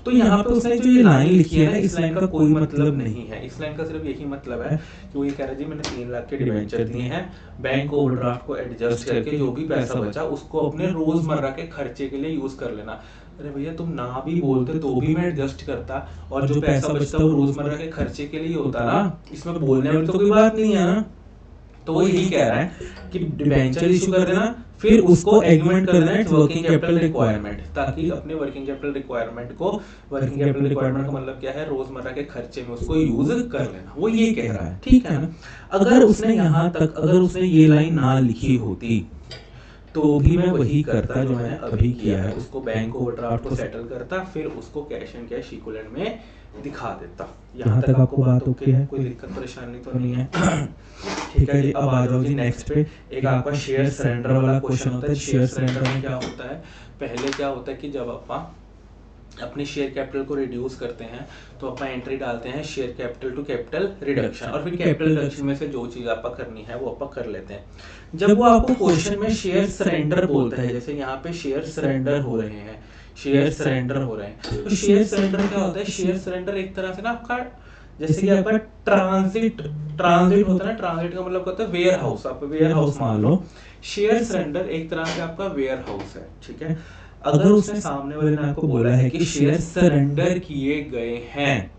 तो यहाँ पे उसने जो ये लाइन लिखी है ना, इस लाइन का कोई मतलब नहीं है, इस लाइन का सिर्फ यही मतलब है कि वो ये कह रहा है जी मैंने 3 लाख के डिबेंचर दिए हैं, बैंक ओवरड्राफ्ट को एडजस्ट करके जो भी पैसा बचा उसको अपने रोजमर्रा के खर्चे के लिए यूज कर लेना। अरे भैया तुम ना भी बोलते तो भी मैं एडजस्ट करता, और जो पैसा बचता वो रोजमर्रा के खर्चे के लिए होता ना, इसमें बोलने वाली तो कोई बात नहीं है ना। तो वो यही कह रहा है कि डिबेंचर इशू कर देना, फिर उसको एग्रीमेंट कर देना इट्स वर्किंग कैपिटल रिक्वायरमेंट, ताकि अपने वर्किंग कैपिटल रिक्वायरमेंट को, वर्किंग कैपिटल रिक्वायरमेंट का मतलब क्या है, रोजमर्रा के खर्चे में उसको यूज कर लेना, वो ये कह रहा है, ठीक है ना। अगर उसने यहाँ तक, अगर उसने ये लाइन ना लिखी होती तो भी मैं वही करता जो मैंने अभी किया है, उसको बैंक ओवरड्राफ्ट को सेटल करता, फिर उसको कैश एंड कैश इक्विवेलेंट में दिखा देता। यहाँ तक आपको बात ओके है, कोई दिक्कत परेशानी तो नहीं है? ठीक है जी, अब आ जाओ जी नेक्स्ट पे। एक आपका शेयर सरेंडर वाला क्वेश्चन होता है। शेयर सरेंडर में क्या होता है, पहले क्या होता है कि जब आप अपने शेयर कैपिटल को रिड्यूस करते हैं तो अपन एंट्री डालते हैं share capital to capital reduction, और फिर कैपिटल रिडक्शन में से जो चीज आपका करनी है वो अपन कर लेते हैं। जब वो आपको क्वेश्चन में शेयर सरेंडर बोलता है, जैसे यहाँ पे शेयर सरेंडर हो रहे हैं, शेयर सरेंडर हो रहे हैं, तो शेयर सरेंडर क्या होता है? शेयर सरेंडर एक तरह से ना आपका, जैसे कि आपका ट्रांजिट होता है ना, ट्रांजिट का मतलब होता है वेयर हाउस। आप वेयर हाउस मान लो, शेयर सरेंडर एक तरह से आपका वेयर हाउस है, ठीक है। अगर उसने सामने वाले ने आपको बोला है कि शेयर सरेंडर किए गए हैं,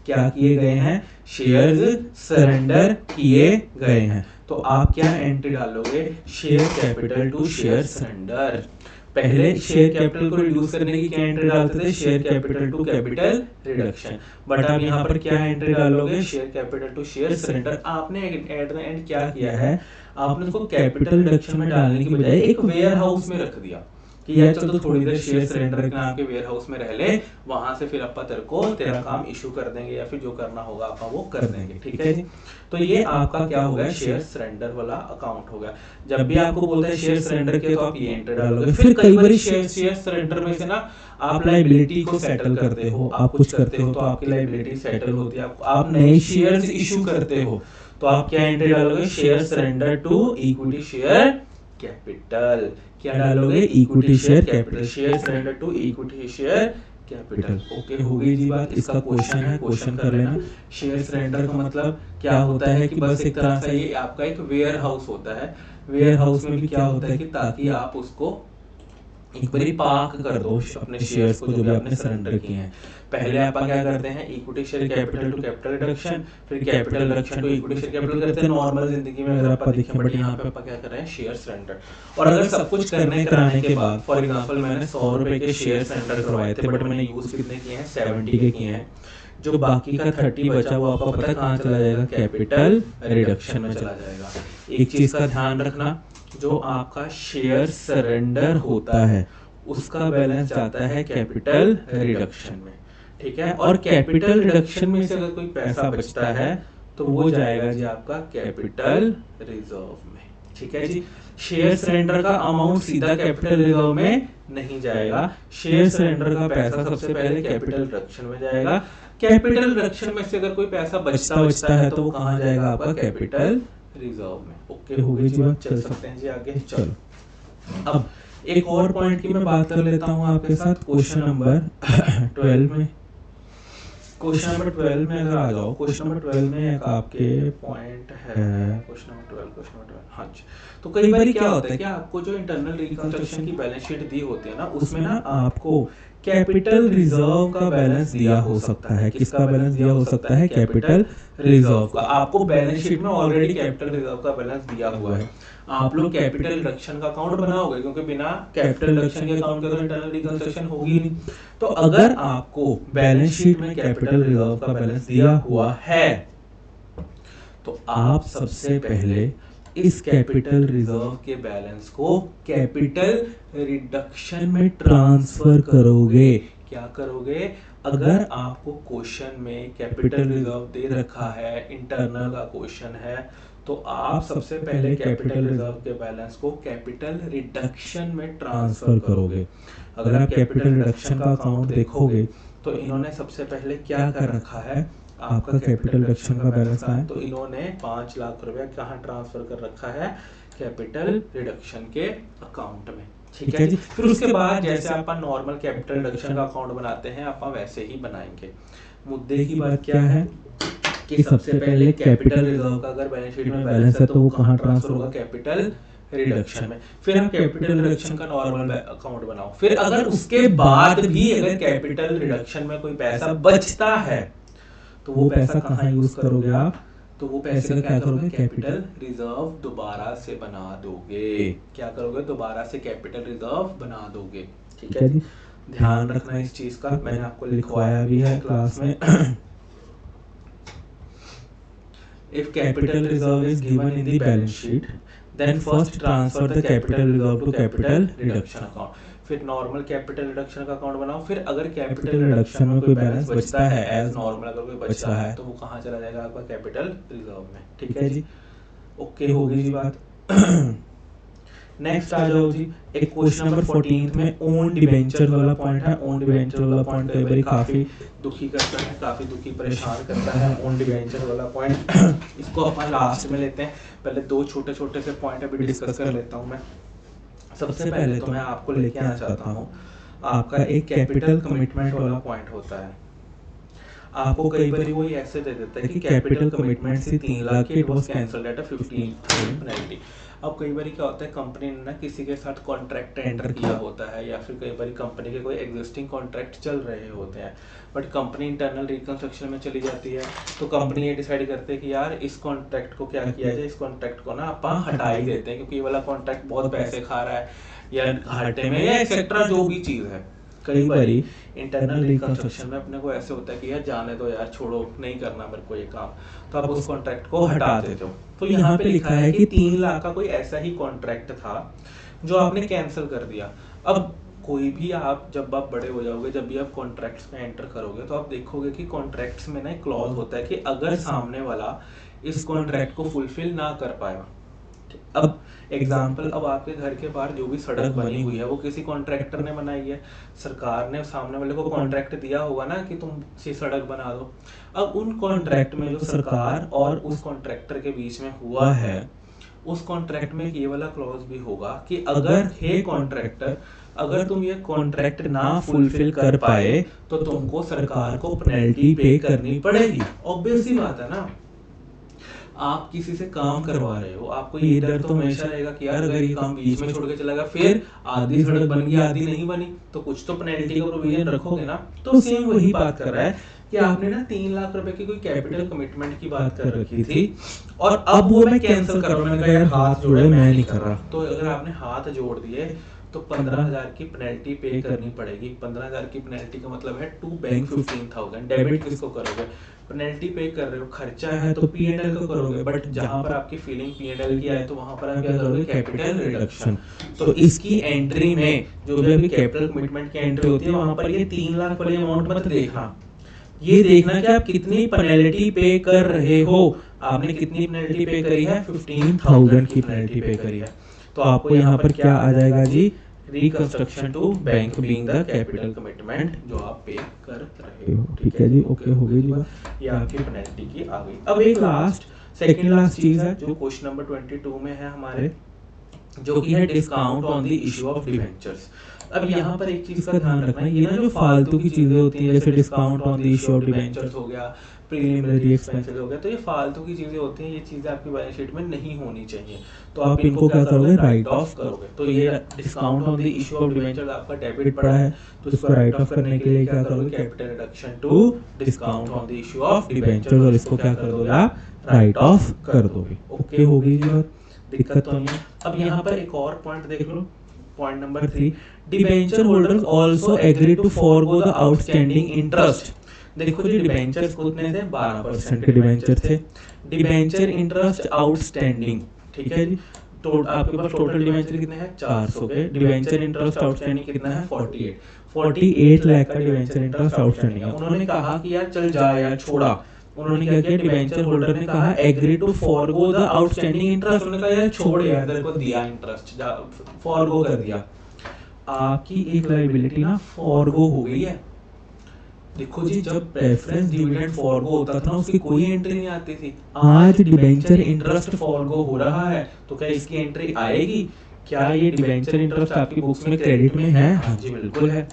क्या किए गए हैं? शेयर सरेंडर किए गए हैं, तो आप क्या एंट्री डालोगे? Share capital to share surrender. पहले शेयर कैपिटल को रिड्यूस करने की क्या एंट्री डालते थे? Share capital to capital reduction. But अब यहाँ पर क्या एंट्री डालोगे? Share capital to share surrender. आपने एट द एंड क्या किया है? आपने उसको कैपिटल रिडक्शन में डालने की बजाय एक वेयर हाउस में रख दिया कि यार चल तो थोड़ी देर शेयर सरेंडर के नाम के वेयर हाउस में रह ले, वहां से फिर अपा तेरा काम इशू कर देंगे या फिर जो करना होगा अपा वो कर देंगे, ठीक है जी। तो ये आपका क्या हो गया? शेयर सरेंडर वाला अकाउंट हो गया। जब भी आपको बोलता है शेयर सरेंडर के, तो आप ये एंटर डालोगे। फिर कई बार शेयर सरेंडर में से ना आप लायबिलिटी को सेटल करते हो, आप कुछ करते हो तो आपकी लायबिलिटी सेटल होती है, आप नए शेयर्स इशू करते हो, तो आप क्या एंट्री डालोगे? Share surrender to equity share capital. क्या डालोगे? Equity share capital. Share surrender to equity share capital. Okay, हो गई जी बात। इसका क्वेश्चन है, क्वेश्चन कर लेना। शेयर सरेंडर का मतलब क्या होता है कि बस एक तरह से ये आपका एक वेयर हाउस होता है। वेयर हाउस में भी क्या होता है कि ताकि आप उसको एक बारी पार्क कर दो अपने शेयर्स को जो भी आपने सरेंडर किए हैं। पहले आप क्या करते हैं? Equity share capital to capital reduction, फिर capital reduction to equity share capital करते हैं नॉर्मल जिंदगी में अगर आप देखें, बट यहाँ पे आप क्या कर रहे हैं? Share surrender. और अगर सब कुछ कराने के बाद, फॉर एग्जांपल मैंने 100 रुपए के शेयर सरेंडर करवाए थे, बट मैंने यूज कितने किए हैं? 70 के किए हैं। जो बाकी का 30 बचा वो आपको पता है कहाँ चला जाएगा? कैपिटल रिडक्शन में चला जाएगा। एक चीज का ध्यान रखना, जो आपका शेयर सरेंडर होता है उसका बैलेंस जाता है कैपिटल रिडक्शन में, ठीक है। और कैपिटल रिडक्शन में से अगर कोई पैसा बचता है तो वो जाएगा जी आपका कैपिटल रिजर्व में, ठीक है जी। शेयर सरेंडर का अमाउंट सीधा कैपिटल रिजर्व में नहीं जाएगा। शेयर सरेंडर का पैसा सबसे पहले कैपिटल रिडक्शन में जाएगा। कैपिटल रिडक्शन में से अगर कोई पैसा बचता है तो वो कहाँ जाएगा? आपका कैपिटल रिजर्व में। ओके, हो गई जी बात। चल सकते हैं जी आगे। चलो, अब एक और पॉइंट की मैं बात कर लेता हूं आपके साथ। क्वेश्चन नंबर 12 में, क्वेश्चन नंबर 12 में अगर आ जाओ, क्वेश्चन नंबर 12 में एक आपके पॉइंट है। क्वेश्चन नंबर 12, हाँ जी। तो कई बार क्या होता है कि आपको जो इंटरनल रिकंस्ट्रक्शन की बैलेंस शीट दी होती है ना, उसमें ना आपको कैपिटल रिजर्व का बैलेंस दिया हो सकता है। किसका बैलेंस दिया हो सकता है? कैपिटल रिजर्व का। आपको बैलेंस शीट में ऑलरेडी कैपिटल रिजर्व का बैलेंस दिया हुआ है। आप लोग कैपिटल रिडक्शन का अकाउंट बनाओगे, क्योंकि बिना कैपिटल रिडक्शन के अकाउंट के तो इंटरनल रिकंस्ट्रक्शन होगी नहीं। तो अगर आपको बैलेंस शीट में कैपिटल रिजर्व का बैलेंस दिया हुआ है तो आप सबसे पहले इस कैपिटल रिजर्व के बैलेंस को कैपिटल रिडक्शन में ट्रांसफर करोगे। क्या करोगे? अगर आपको क्वेश्चन में कैपिटल रिजर्व दे रखा है, इंटरनल का क्वेश्चन है, तो आप सबसे पहले कैपिटल रिजर्व के बैलेंस को कैपिटल रिडक्शन में ट्रांसफर करोगे। अगर आप कैपिटल रिडक्शन का अकाउंट देखोगे तो इन्होंने सबसे पहले क्या कर रखा है? आपका कैपिटल रिडक्शन का बैलेंस कहाँ है? तो इन्होंने 5 लाख रुपया कहाँ ट्रांसफर कर रखा है? कैपिटल रिडक्शन के अकाउंट में, ठीक है जी। फिर उसके बाद जैसे आप नॉर्मल कैपिटल रिडक्शन का अकाउंट बनाते हैं, आप वैसे ही बनाएंगे। मुद्दे की बात क्या है कि सबसे पहले कैपिटल रिजर्व का अगर बैलेंस शीट में बैलेंस है तो वो कहाँ ट्रांसफर होगा? कैपिटल रिडक्शन में। फिर आप कैपिटल रिडक्शन का नॉर्मल अकाउंट बनाओ। फिर अगर उसके बाद भी अगर कैपिटल रिडक्शन में कोई पैसा बचता है तो वो पैसा कहाँ यूज करोगे आप? तो वो पैसे का क्या करोगे? कैपिटल रिजर्व दोबारा से बना दोगे। क्या करोगे? दोबारा से कैपिटल रिजर्व बना दोगे, ठीक है जी। ध्यान रखना इस चीज का, मैंने आपको लिखवाया भी है क्लास में। If capital reserve is given in the balance sheet, then first transfer the capital reserve to capital reduction account, फिर नॉर्मल कैपिटल रिडक्शन का अकाउंट बनाओ, फिर अगर कैपिटल रिडक्शन में कोई बैलेंस बचता है एज नॉर्मल, अगर कोई बच रहा है तो वो कहाँ चला जाएगा आपका कैपिटल रिजर्व में। ठीक है जी, ओके हो गई जी बात। नेक्स्ट आ जाओ जी, एक क्वेश्चन नंबर 14 में ओन डिबेंचर वाला पॉइंट है। ओन डिबेंचर वाला पॉइंट कई बार काफी दुखी करता है, काफी दुखी परेशान करता है ओन डिबेंचर वाला पॉइंट। इसको अपन लास्ट में लेते हैं, पहले दो छोटे छोटे से पॉइंट अभी डिस्कस कर लेता हूँ मैं। सबसे पहले तो मैं आपको लेके आना चाहता हूँ, आपका एक कैपिटल कमिटमेंट वाला पॉइंट होता है। आपको कई बार वो ऐसे दे देता है कि कैपिटल कमिटमेंट से 3 लाख की it was cancelled at 15 penalty. अब कई बार क्या होता है, कंपनी ने ना किसी के साथ कॉन्ट्रैक्ट एंटर किया होता है, या फिर कई बार कंपनी के कोई एग्जिस्टिंग कॉन्ट्रैक्ट चल रहे होते हैं, बट कंपनी इंटरनल रिकंस्ट्रक्शन में चली जाती है, तो कंपनी ये डिसाइड करते हैं कि यार इस कॉन्ट्रैक्ट को क्या किया जाए, इस कॉन्ट्रैक्ट को ना अपन हटा ही देते हैं, क्योंकि ये वाला कॉन्ट्रैक्ट बहुत पैसे खा रहा है या घाटे में या एक्सेट्रा जो भी चीज़ है। कई बार इंटरनल रिकंस्ट्रक्शन में अपने को ऐसे होता है कि यार जाने दो यार, छोड़ो नहीं करना मेरे को ये काम, तो आप उस कॉन्ट्रैक्ट को हटा देते हो। तो यहाँ पे लिखा है कि 3 लाख का कोई ऐसा ही कॉन्ट्रैक्ट था जो आपने कैंसिल कर दिया। अब कोई भी आप जब आप बड़े हो जाओगे, जब भी आप कॉन्ट्रैक्ट्स में एंटर करोगे, तो आप देखोगे कि कॉन्ट्रैक्ट्स में ना एक क्लॉज होता है कि अगर सामने वाला इस कॉन्ट्रैक्ट को फुलफिल ना कर पाया, अब एग्जाम्पल, अब आपके घर के बाहर जो भी सड़क बनी हुई है वो किसी कॉन्ट्रैक्टर ने बनाई है, सरकार ने सामने वाले को कॉन्ट्रैक्ट दिया होगा ना कि तुम ये सड़क बना दो। अब उन कॉन्ट्रैक्ट में जो सरकार और उस कॉन्ट्रैक्टर के बीच में हुआ है, उस कॉन्ट्रैक्ट में ये वाला क्लॉज भी होगा कि अगर हे कॉन्ट्रैक्टर, अगर तुम ये कॉन्ट्रैक्ट ना फुलफिल कर पाए तो तुमको सरकार को पेनल्टी पे करनी पड़ेगी। ऑब्वियस सी बात है ना, आप किसी से काम करवा रहे हो, आपको ये डर तो हमेशा रहेगा कि यार अगर ये काम बीच में छोड़ के चला गया, फिर आधी सड़क बन गई आधी नहीं बनी, तो कुछ तो पेनल्टी का प्रोविजन रखोगे ना। तो सेम वही बात कर रहा है कि आपने ना 3 लाख रुपए की कोई कैपिटल कमिटमेंट की बात कर रखी थी, और अब वो मैं कैंसिल कर रहा हूँ, मैंने कहा यार हाथ जोड़े मैं नहीं कर रहा। तो अगर आपने हाथ जोड़ दिए तो 15,000 की पेनल्टी पे करनी पड़ेगी। 15,000 की पेनल्टी का मतलब है टू बैंक 15,000। डेबिट किसको करोगे, पेनल्टी पे कर रहे हो, खर्चा है तो P&L को करोगे, बट जहां पर आपकी फीलिंग P&L की आए तो वहां पर आप क्या करोगे, कैपिटल रिडक्शन। तो इसकी एंट्री में जो भी अभी कैपिटल कमिटमेंट की एंट्री होती है, वहां पर ये 3 लाख वाली अमाउंट मत देखना, ये देखना कि आप कितनी पेनल्टी पे कर रहे हो। आपने कितनी पेनल्टी पे करी है, 15,000 की पेनल्टी पे करी है। तो आपको यहाँ पर क्या आ जाएगा जी, reconstruction to bank being the capital commitment जो आप पे कर रहे हो। ठीक है जी, ओके हो गई जी बात, ये आपकी पेनल्टी की आ गई। अब एक सेकंड लास्ट चीज है जो क्वेश्चन नंबर 22 में है हमारे, जो कि है discount on the issue of debentures. अब यहाँ पर एक चीज का ध्यान रखना है, ये ना जो फालतू की चीजें होती हैं जैसे discount on the issue of debentures हो गया, प्रीलिमिनरी एक्सपेंसेस हो गया, तो ये फालतू की चीजें होती हैं, ये चीजें आपकी बैलेंस शीट में नहीं होनी चाहिए। तो आप इनको क्या करोगे, राइट ऑफ करोगे। तो ये discount on the issue of debentures आपका डेबिट पड़ा है, तो इसको राइट ऑफ करने के लिए क्या करोगे, capital reduction to discount on the issue of debentures, और इसको क्या कर दोगे आप, राइट ऑफ कर दोगे। ओके हो गई जी बात, दिक्कत तो नहीं। अब यहाँ पर एक और पॉइंट देख लो, point number 3, debenture holders also agree to forgo the outstanding interest. देखो जी, डिबेंचर्स कितने थे, 12% के डिबेंचर थे। डिबेंचर इंटरेस्ट आउटस्टैंडिंग, ठीक है जी, तो आपके पास टोटल डिबेंचर कितने हैं, 400 के। डिबेंचर इंटरेस्ट आउटस्टैंडिंग कितना है, 48 लाख का डिबेंचर इंटरेस्ट आउटस्टैंडिंग है। उन्होंने कहा कि यार चल जा यार छोड़ा, उन्होंने क्या किया, डिबेंचर होल्डर ने कहा agree to forgo the outstanding interest. उन्होंने कहा यार छोड़ यार, तेरे को दिया इंटरेस्ट, फॉरगो कर दिया। आपकी एक लायबिलिटी ना फॉरगो हो गई है। देखो जी, जब प्रेफरेंस डिविडेंड फॉरगो होता था ना, उसकी कोई एंट्री नहीं आती थी। आज डिबेंचर इंटरेस्ट फॉरगो हो रहा है, तो क्या इसकी एंट्री आएगी? क्या ये डिबेंचर इंटरेस्ट आपकी बुक्स में क्रेडिट में है? हाँ जी बिल्कुल है।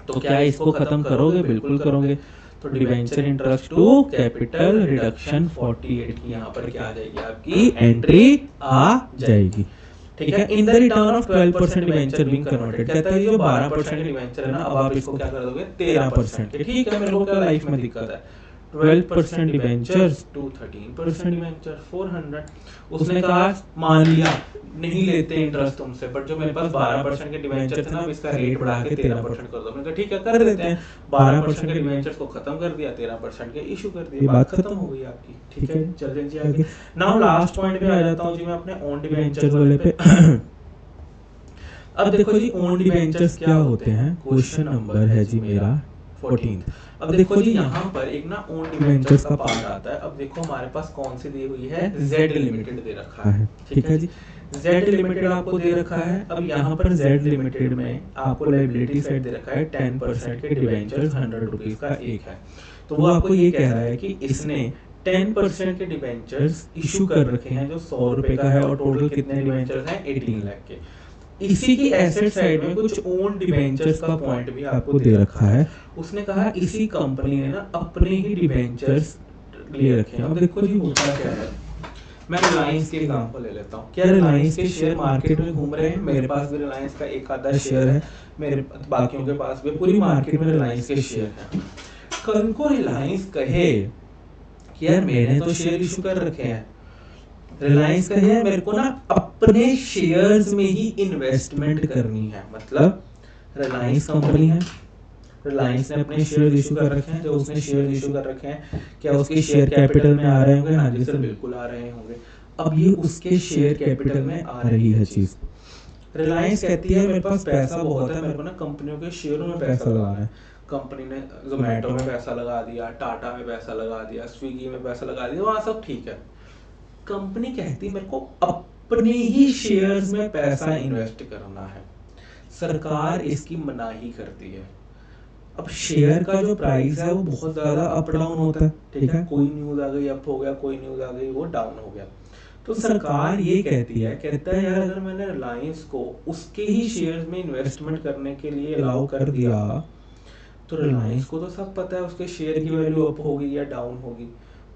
तो क्या इसको खत्म करोगे? बिल्कुल करोगे। तो debenture interest to capital reduction 48 की यहाँ पर क्या आ जाएगी, आपकी एंट्री आ जाएगी। ठीक है, in the return of 12% debenture being converted. कहता है जो 12% डिबेंचर है ना, अब आप इसको क्या कर दोगे, 13% के। ठीक है, मेरे को क्या लाइफ में दिक्कत है, 12% डिबेंचर्स टू 13% डिबेंचर 400। उसने कहा मान लिया नहीं लेते इंटरेस्ट तुमसे, बट जो मेरे पास 12% के डिबेंचर थे ना, अब इसका रेट बढ़ा के 13% कर दो। मैंने कहा ठीक है कर देते हैं। 12% के डिबेंचर्स को खत्म कर दिया, 13% के इशू कर दिए, बात खत्म हो गई आपकी। ठीक है, चलें जी आगे। नाउ लास्ट पॉइंट पे आ जाता हूँ जी मैं अपने ओन डिबेंचर्स वाले पे। अब देखो जी ओन डिबेंचर्स क्या होते हैं, क्वेश्चन नंबर है जी मेरा 14। अब देखो जी यहाँ पर एक ना ओन डिबेंचर्स का पार्ट आता है। अब देखो हमारे पास कौन सी दी हुई है, जेड लिमिटेड दे रखा है। ठीक है जी, जेड लिमिटेड आपको दे रखा है। अब यहाँ पर जेड लिमिटेड में आपको लायबिलिटी साइड दे रखा है 10% के डिबेंचर्स 100 रुपीज का एक है। तो वो आपको ये कह रहा है कि इसने 10% के डिबेंचर्स इशू कर रखे हैं जो 100 रुपए का है, और टोटल कितने डिबेंचर्स हैं, 18 लाख के। इसी की एसेट साइड में कुछ ओन डिबेंचर्स का पॉइंट भी आपको दे रखा है। उसने कहा इसी कंपनी ने ना अपने ही डिबेंचर्स ले रखे हैं। अब देखो जी होता क्या है, मैं रिलायंस के एग्जांपल ले लेता हूँ। क्या रिलायंस के शेयर मार्केट में घूम रहे हैं? मेरे पास भी रिलायंस का एक आधा शेयर है, मेरे बाकियों के पास भी, पूरी मार्केट में रिलायंस के शेयर हैं। कल को रिलायंस कहे कि यार मैंने तो शेयर इशू कर रखे हैं, रिलायंस का है मेरे को ना अपने शेयर्स में ही इन्वेस्टमेंट करनी है। मतलब रिलायंस कंपनी है, रिलायंस ने अपने शेयर इशू कर रखे हैं, जो उसने शेयर इशू कर रखे हैं क्या उसके शेयर कैपिटल में आ रहे होंगे? हाँ जी सर बिल्कुल आ रहे होंगे। अब ये उसके शेयर कैपिटल में आ रही है चीज। रिलायंस कहती है मेरे पास पैसा बहुत है, मेरे को ना कंपनियों के शेयरों में पैसा लगाना है। कंपनी ने जोमेटो में पैसा लगा दिया, टाटा में पैसा लगा दिया, स्विगी में पैसा लगा दिया, वहाँ सब ठीक है। कंपनी कहती है मेरे को अपने ही शेयर्स में पैसा इन्वेस्ट करना है, सरकार इसकी मनाही करती है। अब शेयर का जो प्राइस है वो बहुत ज्यादा अप डाउन होता है। ठीक है, कोई न्यूज आ गई अप हो गया, कोई न्यूज आ गई वो डाउन हो गया। तो सरकार ये कहती है, कहता है यार अगर मैंने रिलायंस को उसके ही शेयर्स में इन्वेस्टमेंट करने के लिए अलाउ कर दिया, तो रिलायंस को तो सब पता है उसके शेयर की वैल्यू अप होगी या डाउन होगी।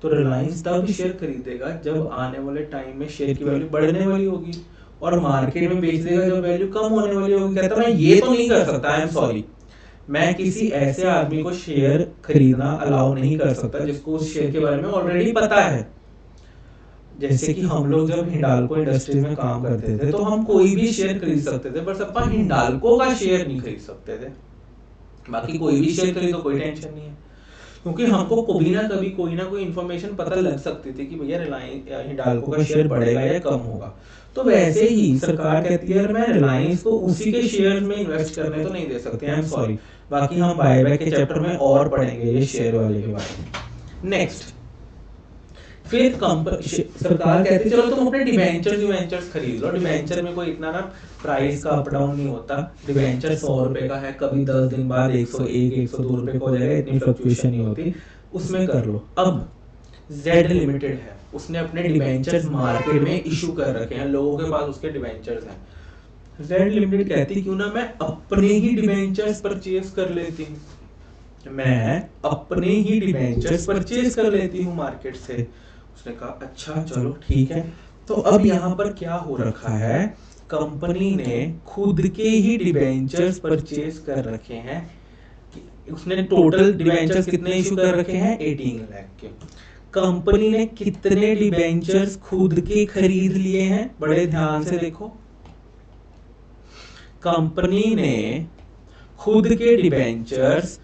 तो रिलायंस तब शेयर खरीदेगा जब आने वाले टाइम में शेयर की वैल्यू बढ़ने वाली होगी, और मार्केट में बेच देगा जब वैल्यू कम होने वाली होगी। कहता मैं ये तो नहीं कर सकता, आई एम सॉरी, मैं किसी ऐसे आदमी को शेयर खरीदना अलाउ नहीं कर सकता जिसको उस शेयर के बारे में ऑलरेडी पता है। जैसे कि हम लोग जब हिंडाल्को इंडस्ट्रीज में काम करते थे तो हम कोई भी शेयर खरीद सकते थे, बस अपन हिंडाल्को का शेयर नहीं खरीद सकते थे। बाकी कोई भी शेयर खरीदो कोई टेंशन नहीं है, क्योंकि हमको कभी ना कभी कोई ना कोई इन्फॉर्मेशन पता लग सकती थी कि भैया रिलायंस हिंडाल्को का शेयर बढ़ेगा या कम होगा। तो वैसे ही सरकार कहती है मैं रिलायंस को उसी के शेयर में इन्वेस्ट करने तो नहीं दे सकते, आई एम सॉरी। बाकी हम बायबैक के चैप्टर में और पढ़ेंगे ये शेयर वाले के बारे में। नेक्स्ट, फिर सरकार कहती है चलो तुम अपने डिबेंचर्स खरीद लो। डिबेंचर में कोई इतना ना प्राइस का अप डाउन नहीं होता। डिबेंचर 100 रुपए का है, कभी 10 दिन बाद 101 102 रुपए का हो जाएगा, इतनी फ्लक्चुएशन नहीं होती, उसमें कर लो। अब जेड लिमिटेड है, उसने अपने डिबेंचर्स मार्केट में इशू कर रखे हैं, लोगों के पास उसके डिबेंचर्स हैं। जेड लिमिटेड कहती क्यों ना मैं अपने ही डिबेंचर्स परचेज कर लेती हूँ, मैं अपने ही डिबेंचर्स परचेज कर लेती हूँ मार्केट से। उसने कहा अच्छा चलो ठीक है। तो अब यहाँ पर क्या हो रखा है, कंपनी ने खुद के ही डिबेंचर्स परचेज कर रखे हैं। उसने टोटल डिबेंचर्स कितने इशू कर रखे हैं, 18 लाख के। कंपनी ने कितने डिबेंचर्स खुद के खरीद लिए हैं, बड़े ध्यान से देखो। कंपनी ने खुद के डिबेंचर्स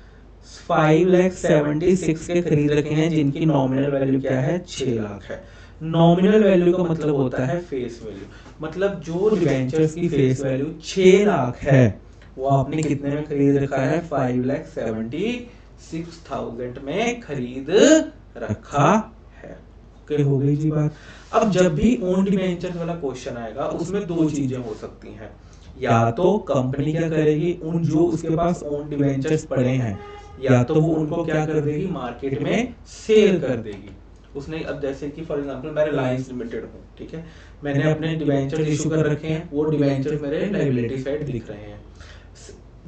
5,76,000 के खरीद रखे हैं, जिनकी नॉमिनल वैल्यू क्या है, 6 लाख है। नॉमिनल वैल्यू का मतलब होता है फेस वैल्यू, मतलब जो डिबेंचर्स की फेस वैल्यू 6 लाख है वो आपने कितने में खरीद रखा है, 5,76,000 में खरीद रखा है। ओके हो गई जी बात। अब जब भी ओन डिबेंचर्स वाला क्वेश्चन आएगा उसमें दो चीजें हो सकती हैं, या तो कंपनी क्या करेगी, उन जो उसके पास ओन डिबेंचर्स पड़े हैं, या तो वो उनको क्या कर देगी, मार्केट में सेल कर देगी। उसने अब जैसे कि फॉर एग्जांपल मैं रिलायंस लिमिटेड हूँ, ठीक है, मैंने अपने डिबेंचर्स इशू कर रखे हैं, वो डिबेंचर्स मेरे लायबिलिटी साइड दिख रहे हैं।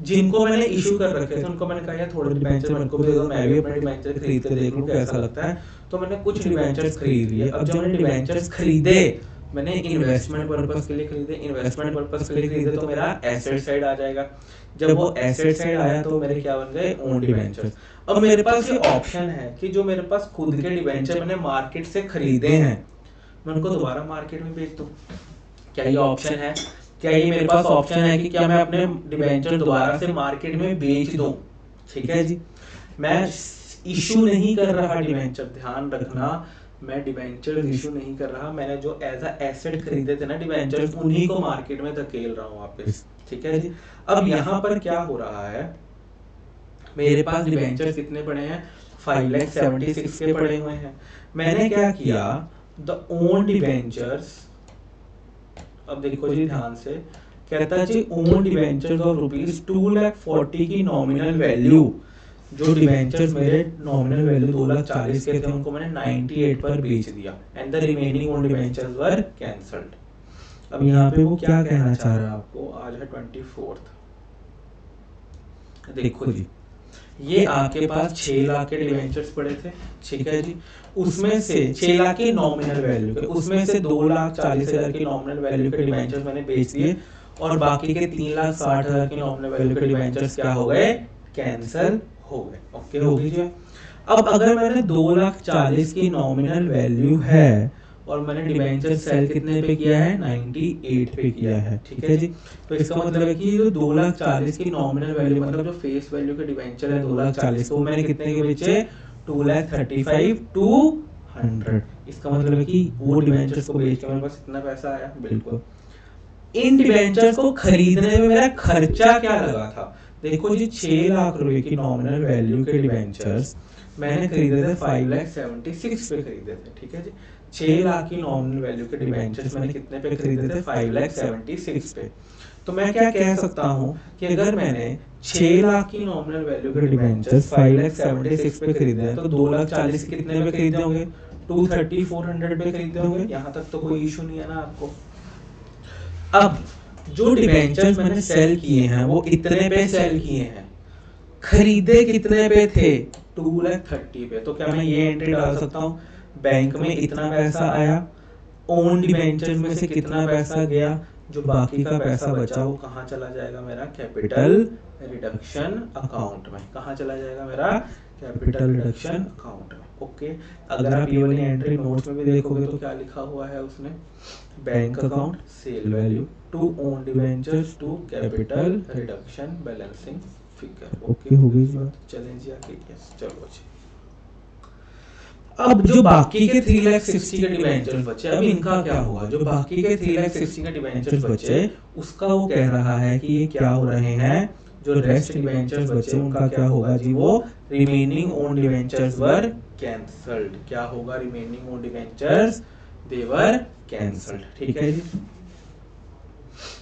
जिनको मैंने इशू कर रखे थे उनको मैंने कहा यार थोड़े डिबेंचर मेरे को भी दे दो, मैं भी अपने डिबेंचर खरीद के देख लूं कैसा लगता है। तो मैंने कुछ डिबेंचर्स खरीद लिए। अब जब मैंने डिबेंचर्स खरीदे मैंने इन्वेस्टमेंट पर्पस के लिए खरीदे, इन्वेस्टमेंट पर्पस के लिए खरीदे तो मेरा एसेट साइड आ जाएगा। जब वो एसेट साइड आया तो मेरे क्या बन गए, ओन डिबेंचर्स। अब मेरे पास ये ऑप्शन है कि जो मेरे पास खुद के डिबेंचर मैंने मार्केट से खरीदे हैं मैं उनको दोबारा मार्केट में बेच दूं। क्या ये ऑप्शन है? क्या ये मेरे पास ऑप्शन है कि क्या मैं अपने डिबेंचर दोबारा से मार्केट में बेच दूं? ठीक है जी, मैं इशू नहीं कर रहा डिबेंचर, ध्यान रखना, मैं डिबेंचर इशू नहीं कर रहा, मैंने जो एज अ एसेट खरीदे थे ना डिबेंचर, उन्हीं को मार्केट में धकेल रहा हूँ वापस। ठीक है जी, अब यहाँ पर क्या हो रहा है, मेरे पास डिबेंचर कितने पड़े हैं, 5,76,000 के पड़े हुए हैं। मैंने क्या किया, द ओन डिबेंचर्स, अब देखो जी ध्यान से, कहता है जी ओन डिबेंचर्स ऑफ ₹2,40,000 की नॉमिनल वैल्यू, जो डिबेंचर्स मेरे नॉमिनल वैल्यू 2,40,000 के थे उनको मैंने 98 पर बेच दिया, and the remaining own debentures were cancelled. अब यहाँ पे वो क्या कहना चाह रहा है आपको, आज है 24th, देखो जी ये आपके पास 6 लाख के डिबेंचर्स पड़े थे। ठीक है जी, उसमें से 6 लाख की नॉमिनल वैल्यू के, उसमें से 2,40,000 की नॉमिनल वैल्यू के डिबेंचर्स मैंने बेच दिए, और बाकी के 3,60,000 की नॉमिनल वैल्यू के डिबेंचर्स क्या हो गए, कैंसल हो गए। ओके हो गई जी। अब अगर मैंने 2,40,000 की नॉमिनल वैल्यू है और मैंने डिबेंचर सेल कितने पे किया है, 98 पे किया है। ठीक है जी, तो इसका मतलब है कि जो 2,40,000 की नॉमिनल वैल्यू, मतलब जो फेस वैल्यू के डिबेंचर है 2,40,000, तो मैंने कितने के बेचे, 2,35,200। इसका मतलब है कि वो डिबेंचर्स को बेच के मेरे पास इतना पैसा आया। बिल्कुल, इन डिबेंचर्स को खरीदने में मेरा खर्चा क्या लगा था, देखो जी 6 लाख रुपए की नॉमिनल वैल्यू के डिबेंचर्स मैंने खरीदे थे 5,76,000 पे खरीदे थे। ठीक है जी, 6 लाख की नॉमिनल वैल्यू के डिबेंचर्स मैंने कितने पे खरीदे थे, 5,76,000 पे। तो मैं क्या कह सकता हूँ कि अगर मैंने 6 लाख की नॉमिनल वैल्यू के डिबेंचर्स 5,76,000 पे खरीदे हैं तो 2,40,000 कितने पे खरीदे होंगे, 230,400 पे खरीदे होंगे। यहाँ तक तो कोई इशू नहीं है ना आपको। अब जो डिबेंचर्स मैंने सेल किए हैं वो इतने पे सेल किए हैं, खरीदे कितने पे थे, 2,30,000 पे। तो क्या मैं ये एंट्री डाल सकता हूँ, बैंक में इतना पैसा आया, ओन डिबेंचर्स में से कितना पैसा गया, जो बाकी का पैसा बचा वो कहाँ चला जाएगा, मेरा कैपिटल रिडक्शन अकाउंट में। कहाँ चला जाएगा, मेरा कैपिटल रिडक्शन अकाउंट में। ओके, अगर आप ये वाली एंट्री नोट्स में भी देखोगे तो क्या लिखा हुआ है उसने, bank account sale value to own debentures to capital reduction balancing figure. Okay हो गई बात, चलें जी आगे। चलो जी, अब जो बाकी के 3,60,000 के डिबेंचर्स बचे, अब इनका क्या हुआ, जो बाकी के 3,60,000 के डिबेंचर्स बचे उसका वो कह रहा है कि ये क्या हो रहे हैं, जो रेस्ट डिबेंचर्स बचे उनका क्या होगा जी, वो रिमेनिंग ओन डिबेंचर्स वर कैंसल्ड। क्या होगा, रिमेनिंग ओन डिबेंचर्स दे वर कैंसल्ड। ठीक है जी,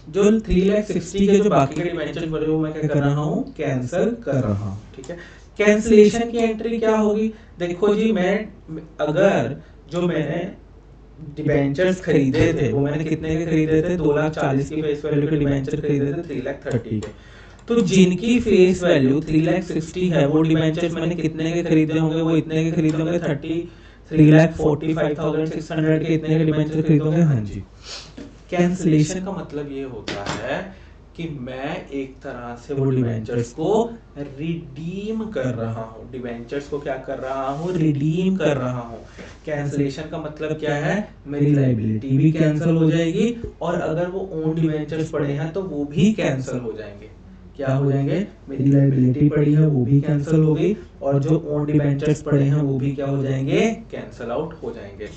जो 3,60,000 के जो बाकी के डिबेंचर्स बचे वो मैं क्या कर रहा हूँ, कैंसल कर रहा हूँ। ठीक है, कैंसलेशन की एंट्री क्या होगी, देखो जी मैं अगर जो मैंने डिबेंचर्स खरीदे थे वो मैंने कितने के खरीदे थे, 2,40,000 की फेस वैल्यू के डिबेंचर खरीदे थे 3,30,000 के। तो जिनकी फेस वैल्यू 3,60,000 है वो डिबेंचर्स मैंने कितने के खरीदे होंगे, वो इतने के खरीदे होंगे, 3,45,600 के इतने के डिबेंचर खरीदोगे। हाँ जी, कैंसलेशन का मतलब ये होता है कि मैं एक तरह से वो डिबेंचर्स को रिडीम कर रहा हूँ, डिबेंचर्स को क्या कर रहा हूँ, रिडीम कर रहा हूँ। कैंसलेशन का मतलब क्या है, मेरी लायबिलिटी भी कैंसिल हो जाएगी, और अगर वो ओन डिबेंचर्स पड़े हैं तो वो भी कैंसिल हो जाएंगे। क्या हो जाएंगे, मेरी लायबिलिटी पड़ी है वो भी कैंसिल हो गई, और जो ओन डिबेंचर्स पड़े हैं वो भी क्या हो जाएंगे, कैंसिल आउट हो जाएंगे।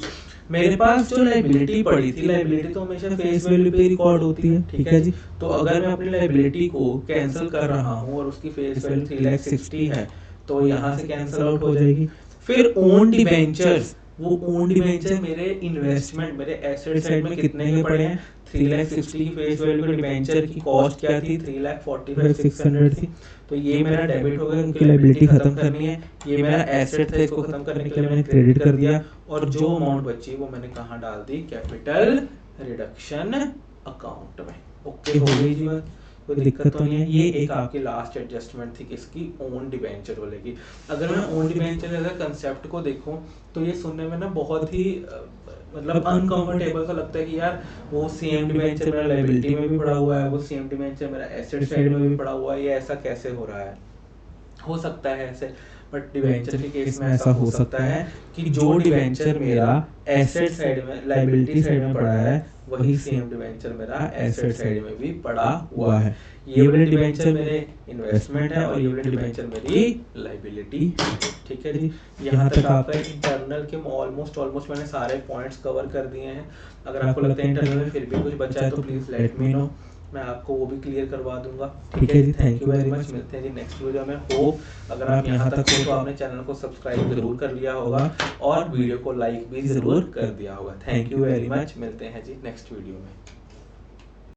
मेरे पास जो लायबिलिटी पड़ी थी, लायबिलिटी तो हमेशा फेस वैल्यू पे रिकॉर्ड होती है। ठीक है जी, तो अगर मैं अपनी लायबिलिटी को कैंसिल कर रहा हूँ और उसकी फेस वैल्यू 3,60,000 है तो यहाँ से कैंसिल आउट हो जाएगी। फिर ओन डिबेंचर्स, वो ओन डिबेंचर मेरे इन्वेस्टमेंट, मेरे एसेट साइड में कितने के पड़े हैं, 3,60,000 की फेस वैल्यू के डिबेंचर की कॉस्ट क्या थी, 3,45,600 थी। तो ये मेरा डेबिट हो गया क्योंकि लायबिलिटी खत्म करनी है, ये मेरा एसेट था, इसको खत्म करने के लिए मैंने क्रेडिट कर दिया, और जो अमाउंट बची वो मैंने कहाँ डाल दी, कैपिटल रिडक्शन अकाउंट में। ओके हो गई जी बात, कोई दिक्कत तो नहीं है। ये एक आपकी लास्ट एडजस्टमेंट थी किसकी, ओन डिबेंचर वाले की। अगर मैं ओन डिबेंचर कंसेप्ट को देखूं तो ये सुनने में ना बहुत ही मतलब अनकंफर्टेबल सा लगता है कि यार वो सेम डिबेंचर मेरा लायबिलिटी में भी पड़ा हुआ है, वो सेम डिबेंचर मेरा एसेट साइड में भी पड़ा हुआ है, ये ऐसा कैसे हो रहा है। हो सकता है ऐसे, बट डिवेंचर के केस में ऐसा हो सकता है कि जो डिवेंचर मेरा एसेट साइड में लायबिलिटी साइड में पड़ा है वही सेम डिवेंचर मेरा एसेट साइड में भी पड़ा हुआ है। ये वाले डिवेंचर मेरे इन्वेस्टमेंट है और ये वाले डिवेंचर मेरी लायबिलिटी। ठीक है जी, यहाँ तक आपका इंटरनल के ऑलमोस्ट मैंने सारे पॉइंट्स कवर कर दिए हैं। अगर आपको लगता है इंटरनल में फिर भी कुछ बचा है तो प्लीज़ लेट मी नो, मैं आपको वो भी क्लियर करवा दूंगा। ठीक है जी, थैंक यू वेरी मच। मिलते हैं जी नेक्स्ट वीडियो में। होप अगर आप यहाँ तक हो तो आपने चैनल को सब्सक्राइब जरूर कर लिया होगा और वीडियो को लाइक भी जरूर कर दिया होगा। थैंक यू वेरी मच, मिलते हैं जी नेक्स्ट वीडियो में।